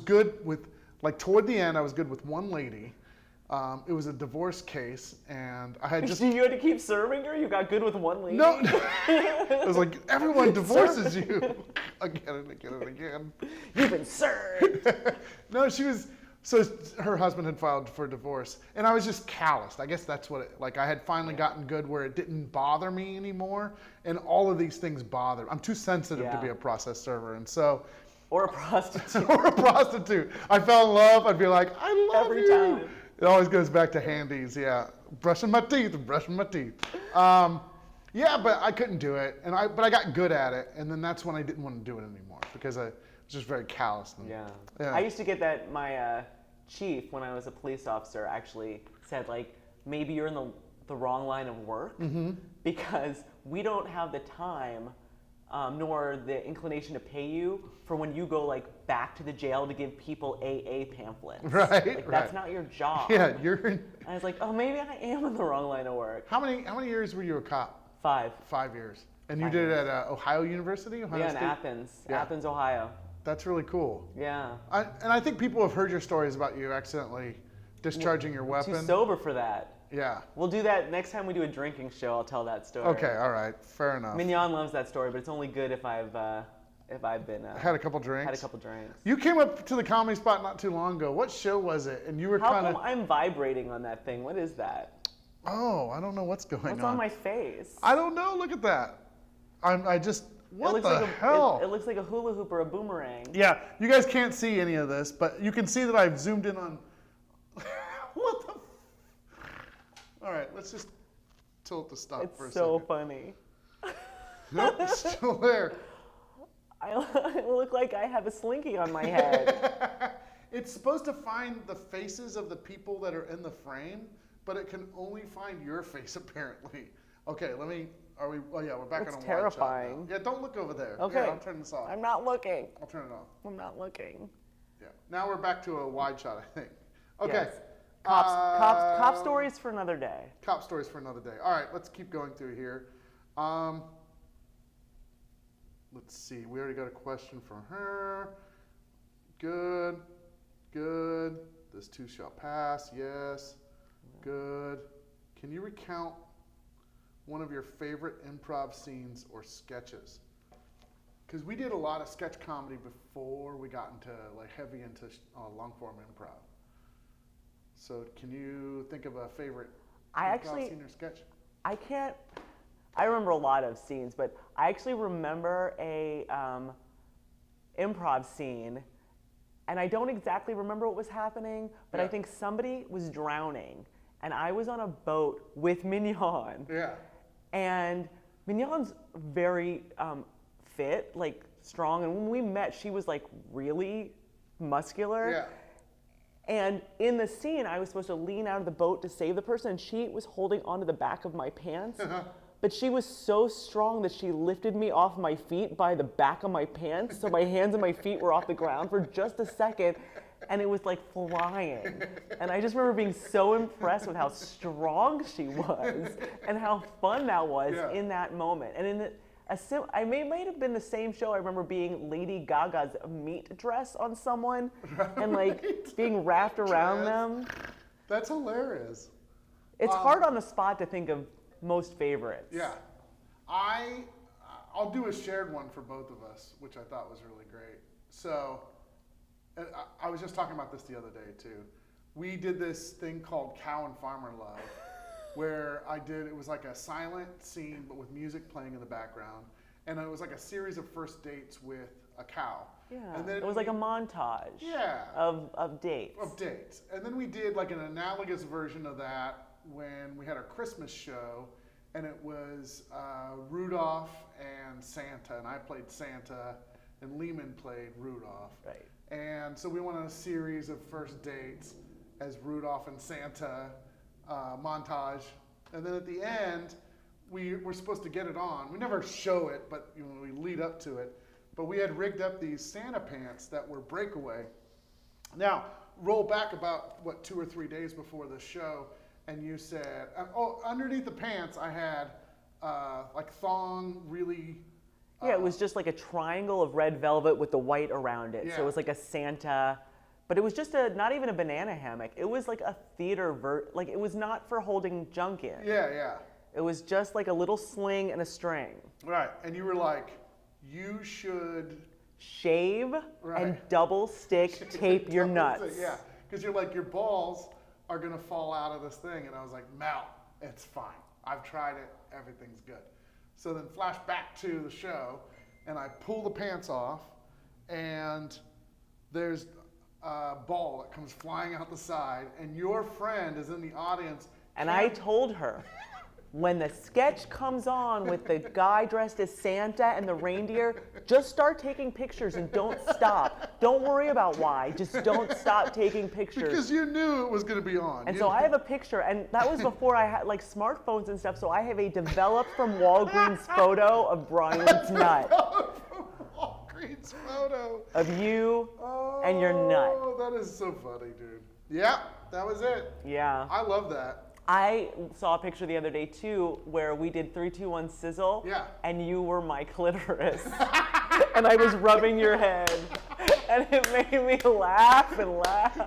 good with, like toward the end, I was good with one lady. It was a divorce case, and I had just... You had to keep serving her? You got good with one lady? No. It was like, everyone divorces you. Again and again and again. You've been served. No, so her husband had filed for divorce, and I was just calloused. I guess that's what I had finally gotten good where it didn't bother me anymore, and all of these things bother. I'm too sensitive to be a process server, and so... Or a prostitute. Or a prostitute. I fell in love, I'd be like, I love Every you. time. It always goes back to handies, brushing my teeth. But I couldn't do it, but I got good at it, and then that's when I didn't want to do it anymore because I was just very callous. Yeah. I used to get that. My chief, when I was a police officer, actually said like, maybe you're in the wrong line of work because we don't have the time nor the inclination to pay you for when you go like back to the jail to give people AA pamphlets. Right, like, that's not your job. Yeah, you're. And I was like, oh, maybe I am in the wrong line of work. How many years were you a cop? 5. 5 years. And you did it at Ohio University? Ohio State? In Athens. Yeah. Athens, Ohio. That's really cool. Yeah. And I think people have heard your stories about you accidentally discharging your weapon. Too sober for that. Yeah. We'll do that next time we do a drinking show. I'll tell that story. Okay, all right, fair enough. Mignon loves that story, but it's only good if I've been had a couple drinks. Had a couple drinks. You came up to the Comedy Spot not too long ago. What show was it? And you were How kind of. come I'm vibrating on that thing? What is that? Oh, I don't know what's going on. What's on my face? I don't know. Look at that. I just. What the like hell? It looks like a hula hoop or a boomerang. Yeah, you guys can't see any of this, but you can see that I've zoomed in on. What the? All right, let's just tilt the stop for a second. It's so funny. Nope, it's still there. I look like I have a slinky on my head. It's supposed to find the faces of the people that are in the frame, but it can only find your face apparently. Okay, let me. Are we? Oh yeah, we're back on a wide shot now. Terrifying. Yeah, don't look over there. Okay. Yeah, I'll turn this off. I'm not looking. I'll turn it off. I'm not looking. Yeah. Now we're back to a wide shot, I think. Okay. Yes. Cop stories for another day. Cop stories for another day. All right, let's keep going through here. Let's see. We already got a question from her. Good. Good. This too shall pass. Yes. Good. Can you recount one of your favorite improv scenes or sketches? Because we did a lot of sketch comedy before we got into like heavy into long form improv. So can you think of a favorite improv scene or sketch? I remember a lot of scenes, but I actually remember a improv scene, and I don't exactly remember what was happening, but I think somebody was drowning, and I was on a boat with Mignon. Yeah. And Mignon's very fit, like strong, and when we met, she was like really muscular. Yeah. And in the scene, I was supposed to lean out of the boat to save the person, and she was holding onto the back of my pants. But she was so strong that she lifted me off my feet by the back of my pants, so my hands and my feet were off the ground for just a second, and it was like flying. And I just remember being so impressed with how strong she was and how fun that was in that moment. And in might have been the same show. I remember being Lady Gaga's meat dress on someone and like being wrapped around them. That's hilarious. It's hard on the spot to think of most favorites. Yeah. I'll do a shared one for both of us, which I thought was really great. So I was just talking about this the other day too. We did this thing called Cow and Farmer Love, where it was like a silent scene, but with music playing in the background. And it was like a series of first dates with a cow. Yeah, and then it was like a montage of dates. Of dates. And then we did like an analogous version of that when we had our Christmas show, and it was Rudolph and Santa, and I played Santa, and Lehman played Rudolph. Right. And so we went on a series of first dates as Rudolph and Santa montage. And then at the end, we were supposed to get it on. We never show it, but we lead up to it. But we had rigged up these Santa pants that were breakaway. Now, roll back about, 2 or 3 days before the show, and you said, underneath the pants I had like thong, really... Yeah, it was just like a triangle of red velvet with the white around it. Yeah. So it was like a Santa, but it was just not even a banana hammock. It was like a theater, like it was not for holding junk in. Yeah, yeah. It was just like a little sling and a string. Right, and you were like, you should... Shave and double stick tape your nuts. Yeah, because you're like, your balls are gonna fall out of this thing. And I was like, Mel, it's fine. I've tried it, everything's good. So then flash back to the show, and I pull the pants off, and there's a ball that comes flying out the side, and your friend is in the audience. And I told her, when the sketch comes on with the guy dressed as Santa and the reindeer, just start taking pictures and don't stop. Don't worry about why. Just don't stop taking pictures. Because you knew it was going to be on. And so I have a picture, and that was before I had like smartphones and stuff, so I have a developed from Walgreens photo of Brian's nut. Walgreens photo. Of you and your nut. Oh, that is so funny, dude. Yeah, that was it. Yeah. I love that. I saw a picture the other day too where we did 3, 2, 1 sizzle. Yeah. And you were my clitoris. And I was rubbing your head. And it made me laugh and laugh.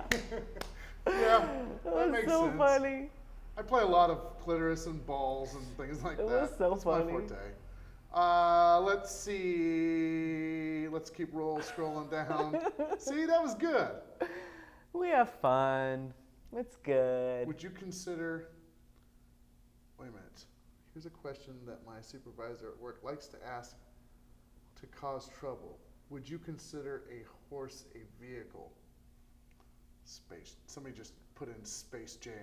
Yeah, that makes so sense. funny. I play a lot of clitoris and balls and things like that. It was so That's funny. my forte. Let's see. Let's keep scrolling down. See, that was good. We have fun. It's good. Would you consider, wait a minute, here's a question that my supervisor at work likes to ask to cause trouble. Would you consider a horse a vehicle? Somebody just put in Space Jam.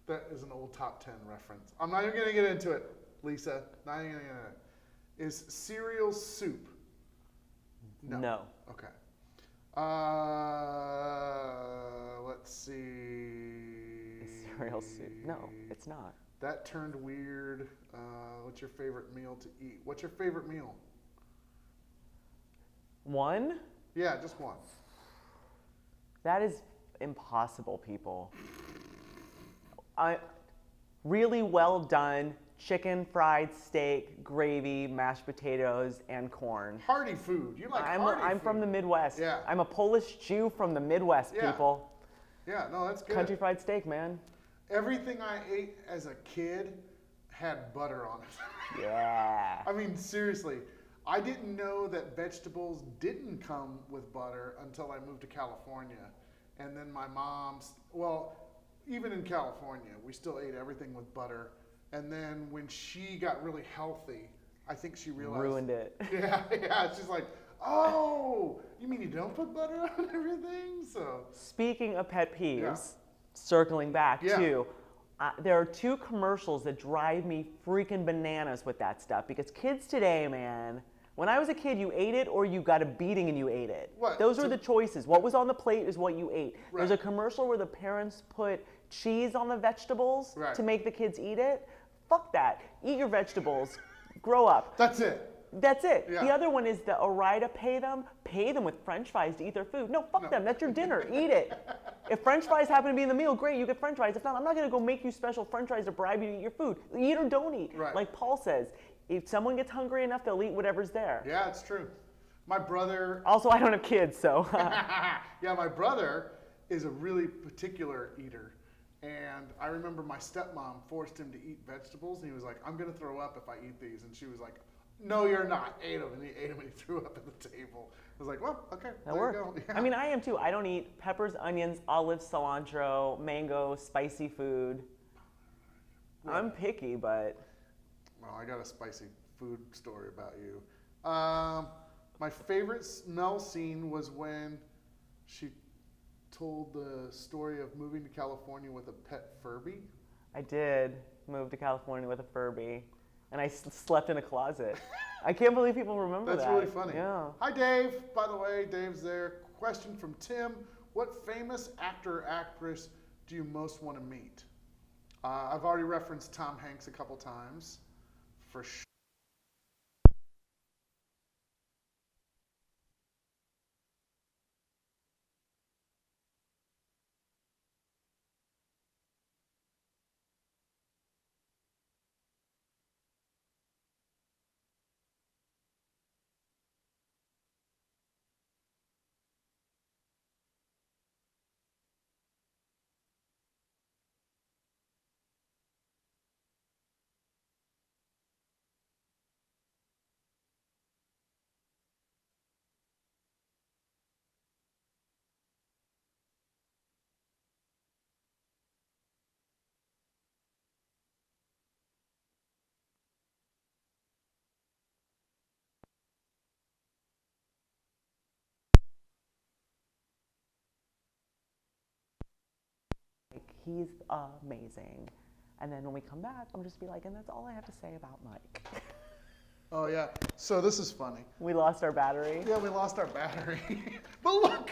That is an old top 10 reference. I'm not even going to get into it, Lisa. Not even going to. Is cereal soup? No. Okay. Let's see. Cereal soup. No, it's not. That turned weird. What's your favorite meal to eat? What's your favorite meal? One? Yeah, just one. That is impossible, people. Really well done chicken, fried steak, gravy, mashed potatoes, and corn. Hearty food. You like hearty food. I'm from the Midwest. Yeah. I'm a Polish Jew from the Midwest, Yeah. people. Yeah, no, that's good. Country fried steak, man. Everything I ate as a kid had butter on it. Yeah. I mean, seriously. I didn't know that vegetables didn't come with butter until I moved to California. And then my mom's, well, even in California, we still ate everything with butter. And then when she got really healthy, I think she realized. Ruined it. Yeah. She's like, oh, you mean you don't put butter on everything? So. Speaking of pet peeves, circling back too, there are 2 commercials that drive me freaking bananas with that stuff. Because kids today, man, when I was a kid, you ate it or you got a beating and you ate it. What? Those were the choices. What was on the plate is what you ate. Right. There's a commercial where the parents put cheese on the vegetables to make the kids eat it. Fuck that. Eat your vegetables. Grow up. That's it. That's it. Yeah. The other one is the Orida pay them with French fries to eat their food. No, fuck them. That's your dinner. Eat it. If French fries happen to be in the meal, great, you get French fries. If not, I'm not going to go make you special French fries to bribe you to eat your food. Eat or don't eat. Right. Like Paul says, if someone gets hungry enough, they'll eat whatever's there. Yeah, it's true. My brother. Also, I don't have kids, so. Yeah, my brother is a really particular eater. And I remember my stepmom forced him to eat vegetables. And he was like, I'm going to throw up if I eat these. And she was like, no, you're not. Ate them. And he ate them and he threw up at the table. I was like, well, okay. That worked. Yeah. I mean, I am too. I don't eat peppers, onions, olives, cilantro, mango, spicy food. Right. I'm picky, but. Well, I got a spicy food story about you. My favorite smell scene was when she told the story of moving to California with a pet Furby. I did move to California with a Furby, and I slept in a closet. I can't believe people remember that. That's really funny. Yeah. Hi, Dave. By the way, Dave's there. Question from Tim. What famous actor or actress do you most want to meet? I've already referenced Tom Hanks a couple times. For sure. He's amazing. And then when we come back, I'm just be like, and that's all I have to say about Mike. Oh, yeah. So this is funny. We lost our battery. Yeah, we lost our battery. But look.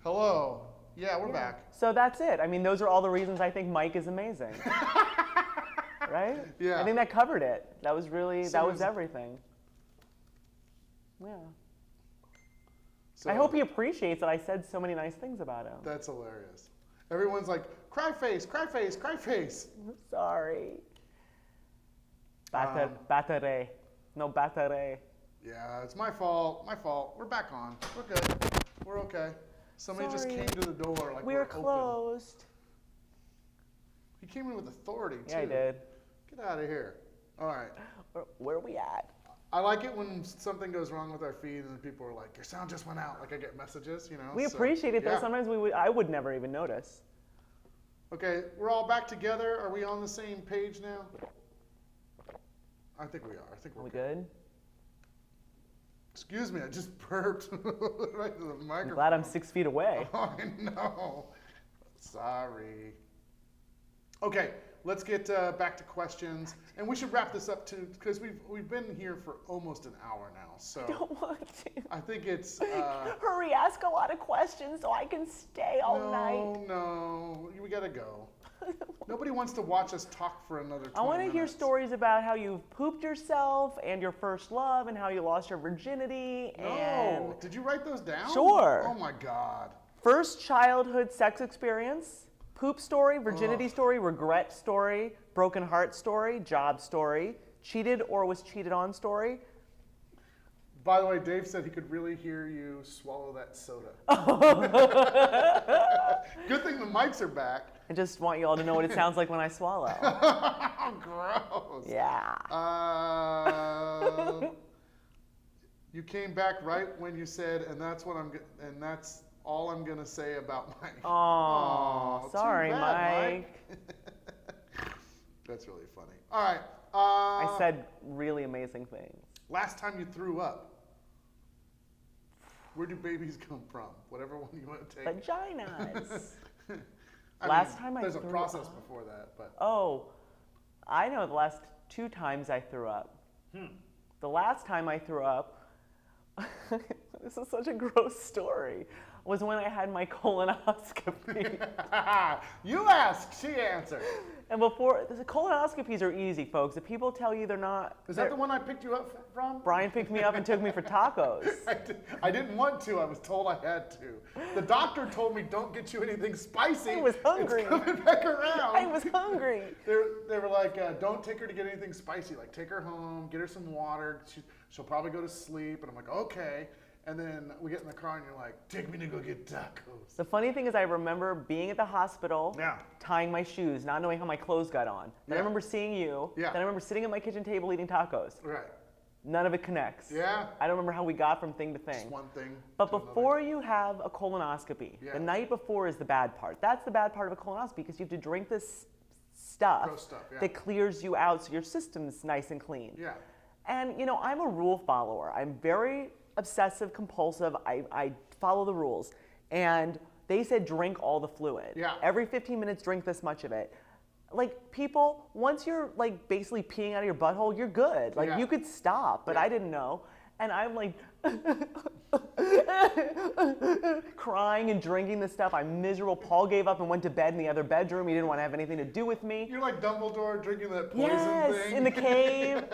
Hello. Yeah, we're back. So that's it. I mean, those are all the reasons I think Mike is amazing. Right? Yeah. I think that covered it. That was really, that was everything. Yeah. So, I hope he appreciates that I said so many nice things about him. That's hilarious. Everyone's like, cry face, cry face, cry face. Sorry. Battere. No, battere. Yeah, it's my fault. My fault. We're back on. We're good. We're okay. Somebody just came to the door like we were open. closed. He came in with authority, too. Yeah, he did. Get out of here. All right. Where are we at? I like it when something goes wrong with our feed and people are like, your sound just went out. Like I get messages, you know. We appreciate it, though. Sometimes I would never even notice. Okay, we're all back together. Are we on the same page now? I think we are. I think we're good. Excuse me, I just burped right to the microphone. I'm glad I'm 6 feet away. Oh, I know. Sorry. Okay, let's get back to questions, and we should wrap this up too, because we've been here for almost an hour now. So I don't want to. I think it's hurry, ask a lot of questions so I can stay all night. No, we gotta go. Nobody wants to watch us talk for another 20 I want to minutes. hear stories about how you've pooped yourself and your first love and how you lost your virginity. No, did you write those down? Sure. Oh my God. First childhood sex experience, poop story, virginity story, regret story, broken heart story, job story, cheated or was cheated on story. By the way, Dave said he could really hear you swallow that soda. Good thing the mics are back. I just want you all to know what it sounds like when I swallow. Gross. Yeah. You came back right when you said, and that's all I'm gonna say about Mike. Oh, sorry, too bad, Mike. That's really funny. All right. I said really amazing things. Last time you threw up. Where do babies come from? Whatever one you want to take. Vaginas. Last time I threw up. There's a process before that, but. Oh, I know the last 2 times I threw up. The last time I threw up, this is such a gross story, was when I had my colonoscopy. You asked, she answered. And before, the colonoscopies are easy, folks. If people tell you they're not... Is that the one I picked you up from? Brian picked me up and took me for tacos. I didn't want to. I was told I had to. The doctor told me, don't get you anything spicy. I was hungry. It's coming back around. I was hungry. They were like, don't take her to get anything spicy. Like, take her home, get her some water. She'll probably go to sleep. And I'm like, okay. And then we get in the car and you're like, take me to go get tacos. The funny thing is I remember being at the hospital, tying my shoes, not knowing how my clothes got on. Then I remember seeing you. Then I remember sitting at my kitchen table eating tacos. Right. None of it connects. Yeah. I don't remember how we got from thing to thing. Just one thing. But before you have a colonoscopy, the night before is the bad part. That's the bad part of a colonoscopy because you have to drink this stuff, that clears you out so your system's nice and clean. Yeah. And, you know, I'm a rule follower. I'm very obsessive compulsive. I follow the rules. And they said drink all the fluid. Yeah. Every 15 minutes, drink this much of it. Like, people, once you're, like, basically peeing out of your butthole, you're good. Like, you could stop, but I didn't know. And I'm, like, crying and drinking this stuff. I'm miserable. Paul gave up and went to bed in the other bedroom. He didn't want to have anything to do with me. You're like Dumbledore drinking that poison thing. Yes, in the cave.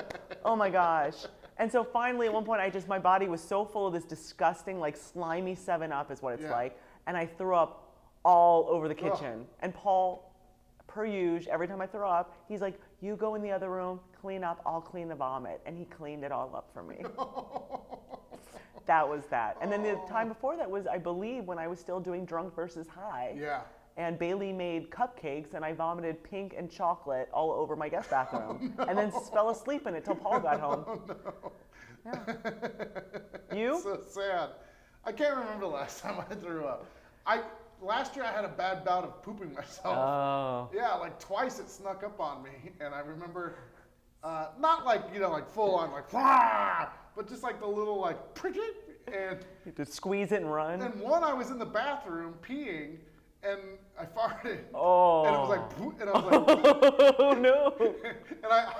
Oh, my gosh. And so finally, at one point, my body was so full of this disgusting, like, slimy 7-Up is what it's like. And I threw up all over the kitchen. And Paul per usual, every time I throw up, he's like, you go in the other room, clean up, I'll clean the vomit. And he cleaned it all up for me. That was that. And then the time before that was, I believe, when I was still doing Drunk versus High. Yeah. And Bailey made cupcakes, and I vomited pink and chocolate all over my guest bathroom. And then fell asleep in it till Paul got home. Oh, no. Yeah. You? So sad. I can't remember the last time I threw up. Last year I had a bad bout of pooping myself. Oh. Yeah, like twice it snuck up on me, and I remember, not like, you know, like full on like, but just like the little like, prick it, and You had to squeeze it and run. and one I was in the bathroom peeing, and I farted, Oh. and it was like, poop, and I was like, Oh no. and I,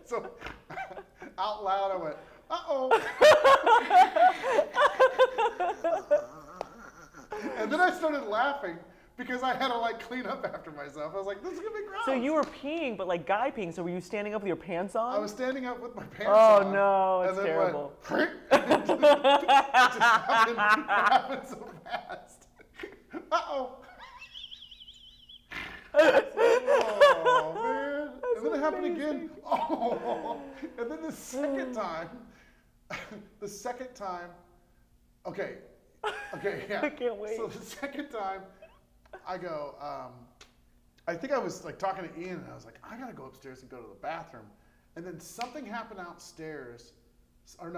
so out loud I went, uh-oh. And then I started laughing because I had to like clean up after myself. I was like, this is gonna be gross. So you were peeing, but like guy peeing. So were you standing up with your pants on? I was standing up with my pants Oh on. no, and it's then terrible. Went, it just happened so fast. Uh-oh. Oh, man. And then it happened again. Oh. And then the second time, okay, yeah. I can't wait. So the second time, I go, I think I was like talking to Ian, and I was like, I gotta go upstairs and go to the bathroom. And then something happened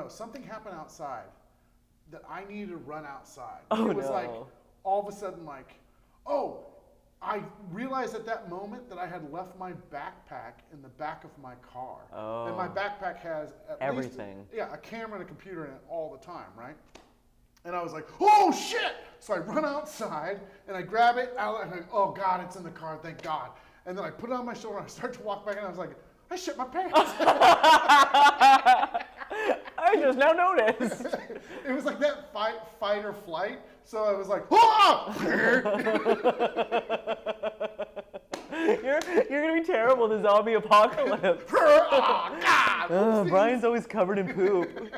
something happened outside that I needed to run outside. Oh, it was no. like, all of a sudden, like, oh, I realized at that moment that I had left my backpack in the back of my car. Oh. And my backpack has at Everything. least a camera and a computer in it all the time, right? And I was like, oh shit! So I run outside and I grab it out and I go, oh God, it's in the car, thank God. And then I put it on my shoulder and I start to walk back and I was like, I shit my pants. I just now noticed. It was like that fight or flight. So I was like, ah! You're gonna be terrible in the zombie apocalypse. Oh, God! Oopsies. Brian's always covered in poop.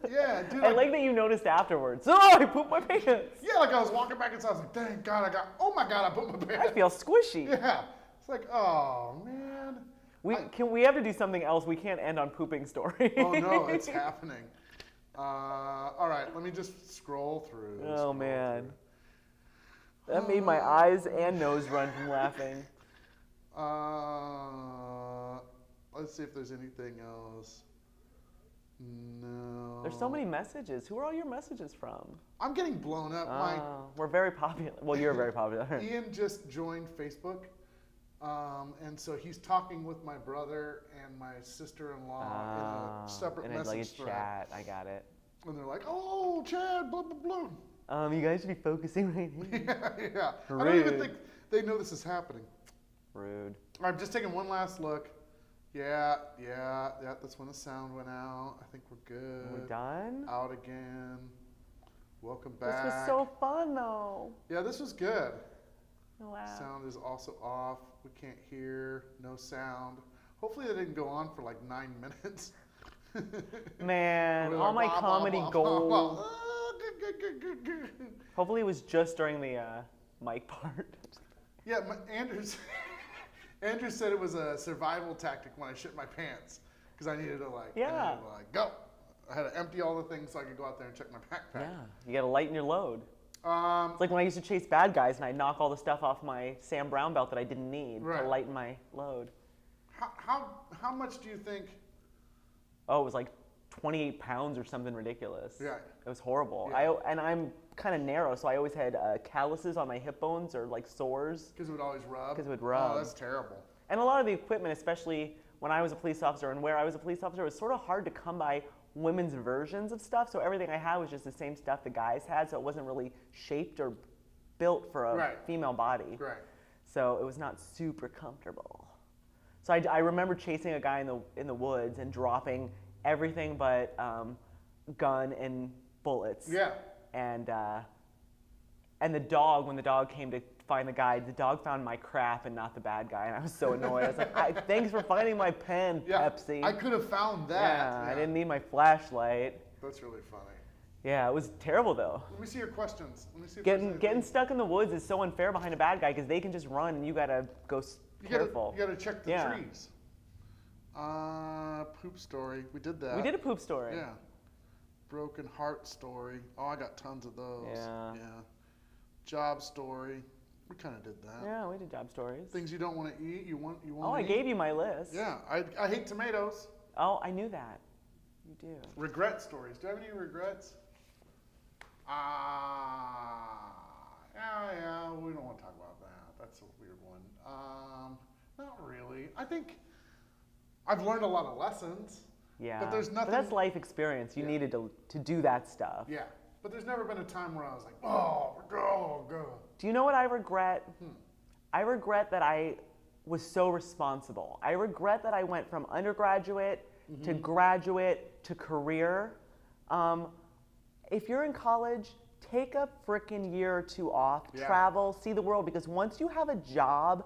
Yeah, dude. I like that you noticed afterwards. Oh, I pooped my pants. Yeah, like I was walking back inside. I was like, thank God oh my God, I put my pants. I feel squishy. Yeah. It's like, oh man. We have to do something else. We can't end on pooping stories. Oh no, it's happening. All right, let me just scroll through. Oh man. That made my eyes and nose run from laughing. Let's see if there's anything else. No. There's so many messages. Who are all your messages from? I'm getting blown up. We're very popular. Well, you're very popular. Ian just joined Facebook, and so he's talking with my brother and my sister-in-law in a separate message thread. Chat. I got it. And they're like, "Oh, Chad, blah blah blah." You guys should be focusing right here. Yeah. Rude. I don't even think they know this is happening. Rude. I'm just taking one last look. Yeah, that's when the sound went out. I think we're good. We're done? Out again. Welcome back. This was so fun, though. Yeah, this was good. Wow. Sound is also off. We can't hear. No sound. Hopefully that didn't go on for like 9 minutes. Man, all my comedy gold. Hopefully it was just during the mic part. Yeah, Andrew said it was a survival tactic when I shit my pants because I needed to go. I had to empty all the things so I could go out there and check my backpack. Yeah, you got to lighten your load. It's like when I used to chase bad guys and I'd knock all the stuff off my Sam Brown belt that I didn't need to lighten my load. How much do you think? Oh, it was like 28 pounds or something ridiculous. Yeah. It was horrible. Yeah. And I'm kind of narrow, so I always had calluses on my hip bones or like sores. Because it would always rub? Because it would rub. Oh, that's terrible. And a lot of the equipment, especially when I was a police officer and where I was a police officer, it was sort of hard to come by women's versions of stuff. So everything I had was just the same stuff the guys had, so it wasn't really shaped or built for a female body. Right. So it was not super comfortable. So I remember chasing a guy in the woods and dropping everything but gun and bullets. Yeah. And the dog, when the dog came to find the guy, the dog found my crap and not the bad guy, and I was so annoyed. I was like, thanks for finding my pen, Pepsi. I could have found that. Yeah, I didn't need my flashlight. That's really funny. Yeah, it was terrible though. Let me see your questions. Let me see if Getting stuck in the woods is so unfair behind a bad guy because they can just run and you gotta go careful. You gotta check the trees. Poop story. We did that. We did a poop story. Yeah. Broken heart story. Oh, I got tons of those. Yeah. Yeah. Job story. We kind of did that. Yeah, we did job stories. Things you don't want to eat. You want. Oh, I gave you my list. Yeah. I hate tomatoes. Oh, I knew that. You do. Regret stories. Do you have any regrets? Yeah. We don't want to talk about that. That's a weird one. Not really. I think I've learned a lot of lessons. Yeah. But there's nothing. But that's life experience. You needed to do that stuff. Yeah. But there's never been a time where I was like, oh, God. Do you know what I regret? I regret that I was so responsible. I regret that I went from undergraduate to graduate to career. If you're in college, take a freaking year or two off, travel, see the world, because once you have a job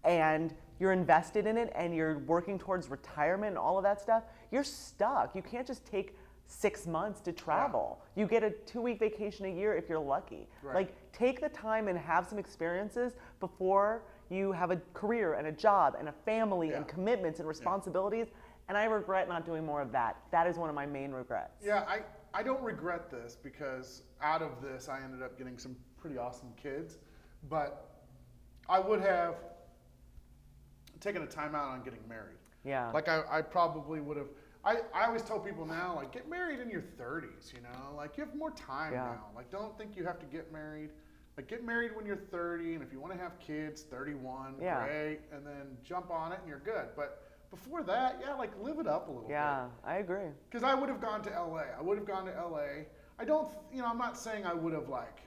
and you're invested in it and you're working towards retirement and all of that stuff, you're stuck. You can't just take 6 months to travel. You get a 2-week vacation a year if you're lucky. Right. Like, take the time and have some experiences before you have a career and a job and a family and commitments and responsibilities. And I regret not doing more of that. That is one of my main regrets. Yeah, I don't regret this because out of this I ended up getting some pretty awesome kids, but I would have taken a time out on getting married. Yeah. Like I probably would have. I always tell people now, like, get married in your 30s, you know? Like, you have more time now. Like, don't think you have to get married. Like, get married when you're 30, and if you want to have kids, 31, great, and then jump on it and you're good. But before that, like, live it up a little bit. Yeah, I agree. Because I would have gone to LA. I don't, I'm not saying I would have, like,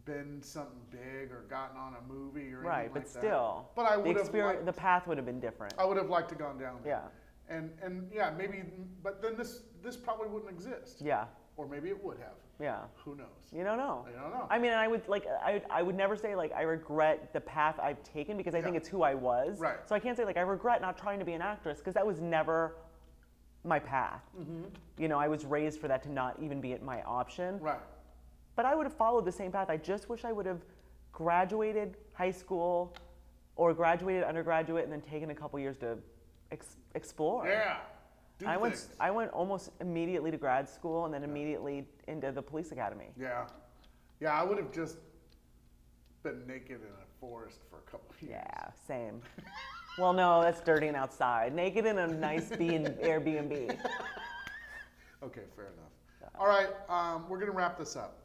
been something big or gotten on a movie or anything like that. But still. But I would have liked, the path would have been different. I would have liked to gone down there. Yeah. And yeah, maybe, but then this probably wouldn't exist. Yeah. Or maybe it would have. Yeah. Who knows? You don't know. I don't know. I mean, I would never say like I regret the path I've taken because I think it's who I was. Right. So I can't say like I regret not trying to be an actress because that was never my path. I was raised for that to not even be my option. Right. But I would have followed the same path. I just wish I would have graduated high school or graduated undergraduate and then taken a couple years to explore. Yeah. I went almost immediately to grad school and then immediately into the police academy. Yeah. Yeah, I would have just been naked in a forest for a couple of years. Yeah, same. Well, no, that's dirty and outside. Naked in a nice Airbnb. Okay, fair enough. Yeah. All right, we're gonna wrap this up.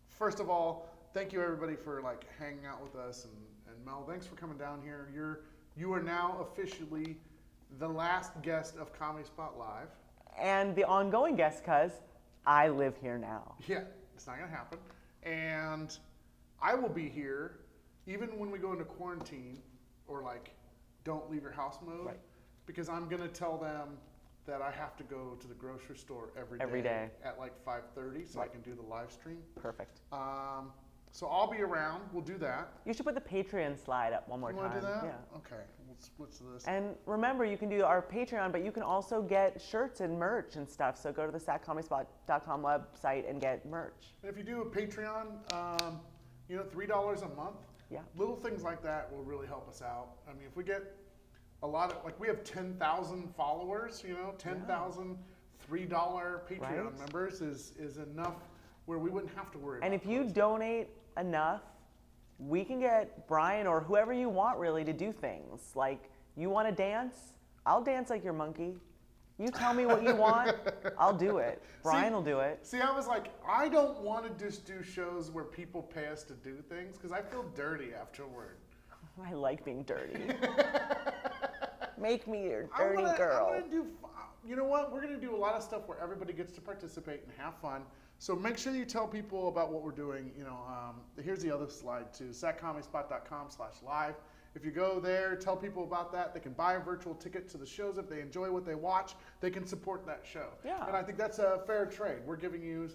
First of all, thank you everybody for like hanging out with us, and Mel, thanks for coming down here. You are now officially the last guest of Comedy Spot Live. And the ongoing guest, cause I live here now. Yeah, it's not gonna happen. And I will be here even when we go into quarantine or like don't leave your house mode. Right. Because I'm gonna tell them that I have to go to the grocery store every day at like 5:30 so I can do the live stream. Perfect. So I'll be around. We'll do that. You should put the Patreon slide up one more time. You want to do that? Yeah. Okay. What's this? And remember, you can do our Patreon, but you can also get shirts and merch and stuff. So go to the saccomedyspot.com website and get merch. And if you do a Patreon, $3 a month. Yeah. Little things like that will really help us out. I mean, if we get a lot of, like we have 10,000 followers, 10,000 $3 Patreon members is enough where we wouldn't have to worry about it. And if you donate enough, we can get Brian or whoever you want really to do things. Like, you want to dance? I'll dance like your monkey. You tell me what you want, I'll do it. Brian will do it. See, I was like, I don't want to just do shows where people pay us to do things because I feel dirty afterward. I like being dirty. Make me your dirty girl. I'm gonna do, you know what? We're going to do a lot of stuff where everybody gets to participate and have fun. So make sure you tell people about what we're doing. Here's the other slide too, saccomedyspot.com/live. If you go there, tell people about that. They can buy a virtual ticket to the shows. If they enjoy what they watch, they can support that show. Yeah. And I think that's a fair trade. We're giving you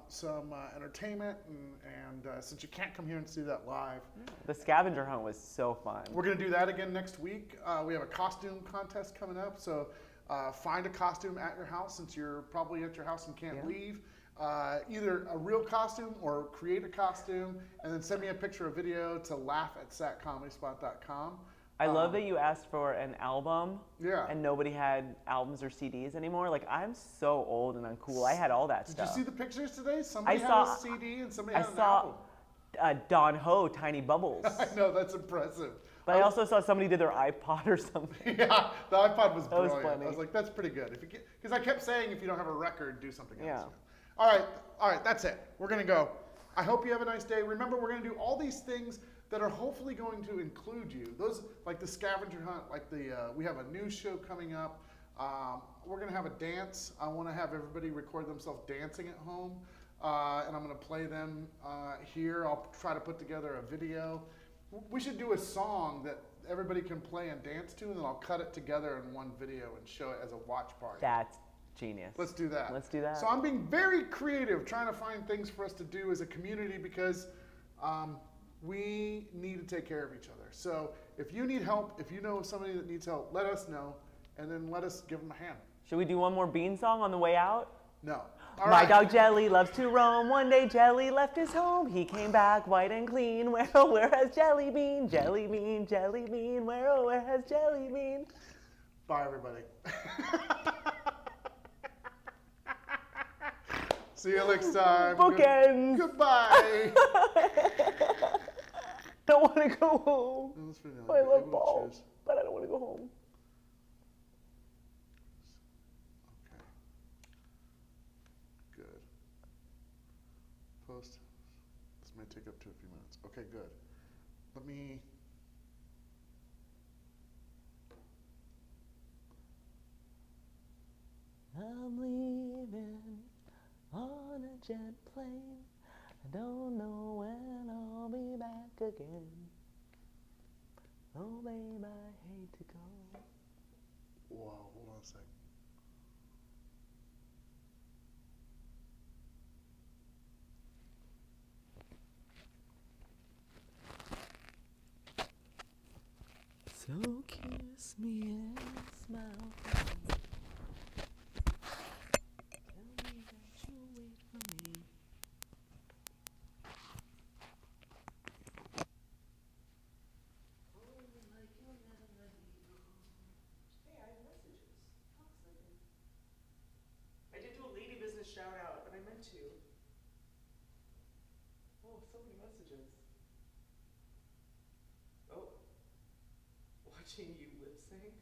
some entertainment, and since you can't come here and see that live. The scavenger hunt was so fun. We're going to do that again next week. We have a costume contest coming up, so find a costume at your house since you're probably at your house and can't leave. Either a real costume or create a costume, and then send me a picture or video to laugh@saccomedyspot.com. I love that you asked for an album. Yeah. And nobody had albums or CDs anymore. Like, I'm so old and uncool. I had all that stuff. Did you see the pictures today? Somebody had a CD and somebody had an album. I saw Don Ho, Tiny Bubbles. I know, that's impressive. But I also saw somebody did their iPod or something. Yeah, the iPod was brilliant. Was funny. I was like, that's pretty good. Because I kept saying, if you don't have a record, do something else. Yeah. All right, that's it. We're going to go. I hope you have a nice day. Remember, we're going to do all these things that are hopefully going to include you. Those, like the scavenger hunt, like we have a news show coming up. We're going to have a dance. I want to have everybody record themselves dancing at home. And I'm going to play them here. I'll try to put together a video. We should do a song that everybody can play and dance to, and then I'll cut it together in one video and show it as a watch party. That's genius. Let's do that. Let's do that. So I'm being very creative, trying to find things for us to do as a community because we need to take care of each other. So if you need help, if you know of somebody that needs help, let us know, and then let us give them a hand. Should we do one more Bean song on the way out? No. My dog Jelly loves to roam. One day Jelly left his home. He came back white and clean. Where, oh, where has Jelly been? Jelly bean, Jelly bean. Where, oh, where has Jelly been? Bye, everybody. See you next time. Bookends. Goodbye. Don't want to go home. No, I love balls, but I don't want to go home. Okay. Good. Post. This may take up to a few minutes. Okay, good. Let me. I'm leaving on a jet plane. I don't know when I'll be back again. Oh, babe, I hate to go. Whoa, hold on a sec. So kiss me and smile. Tell me that you'll wait for me. I did do a lady business shout out, but I meant to. Oh, so many messages. Oh, watching you lip sync.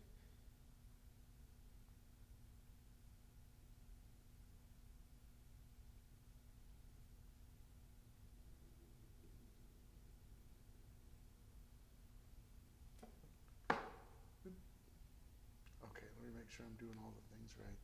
Okay, let me make sure I'm doing all the things right.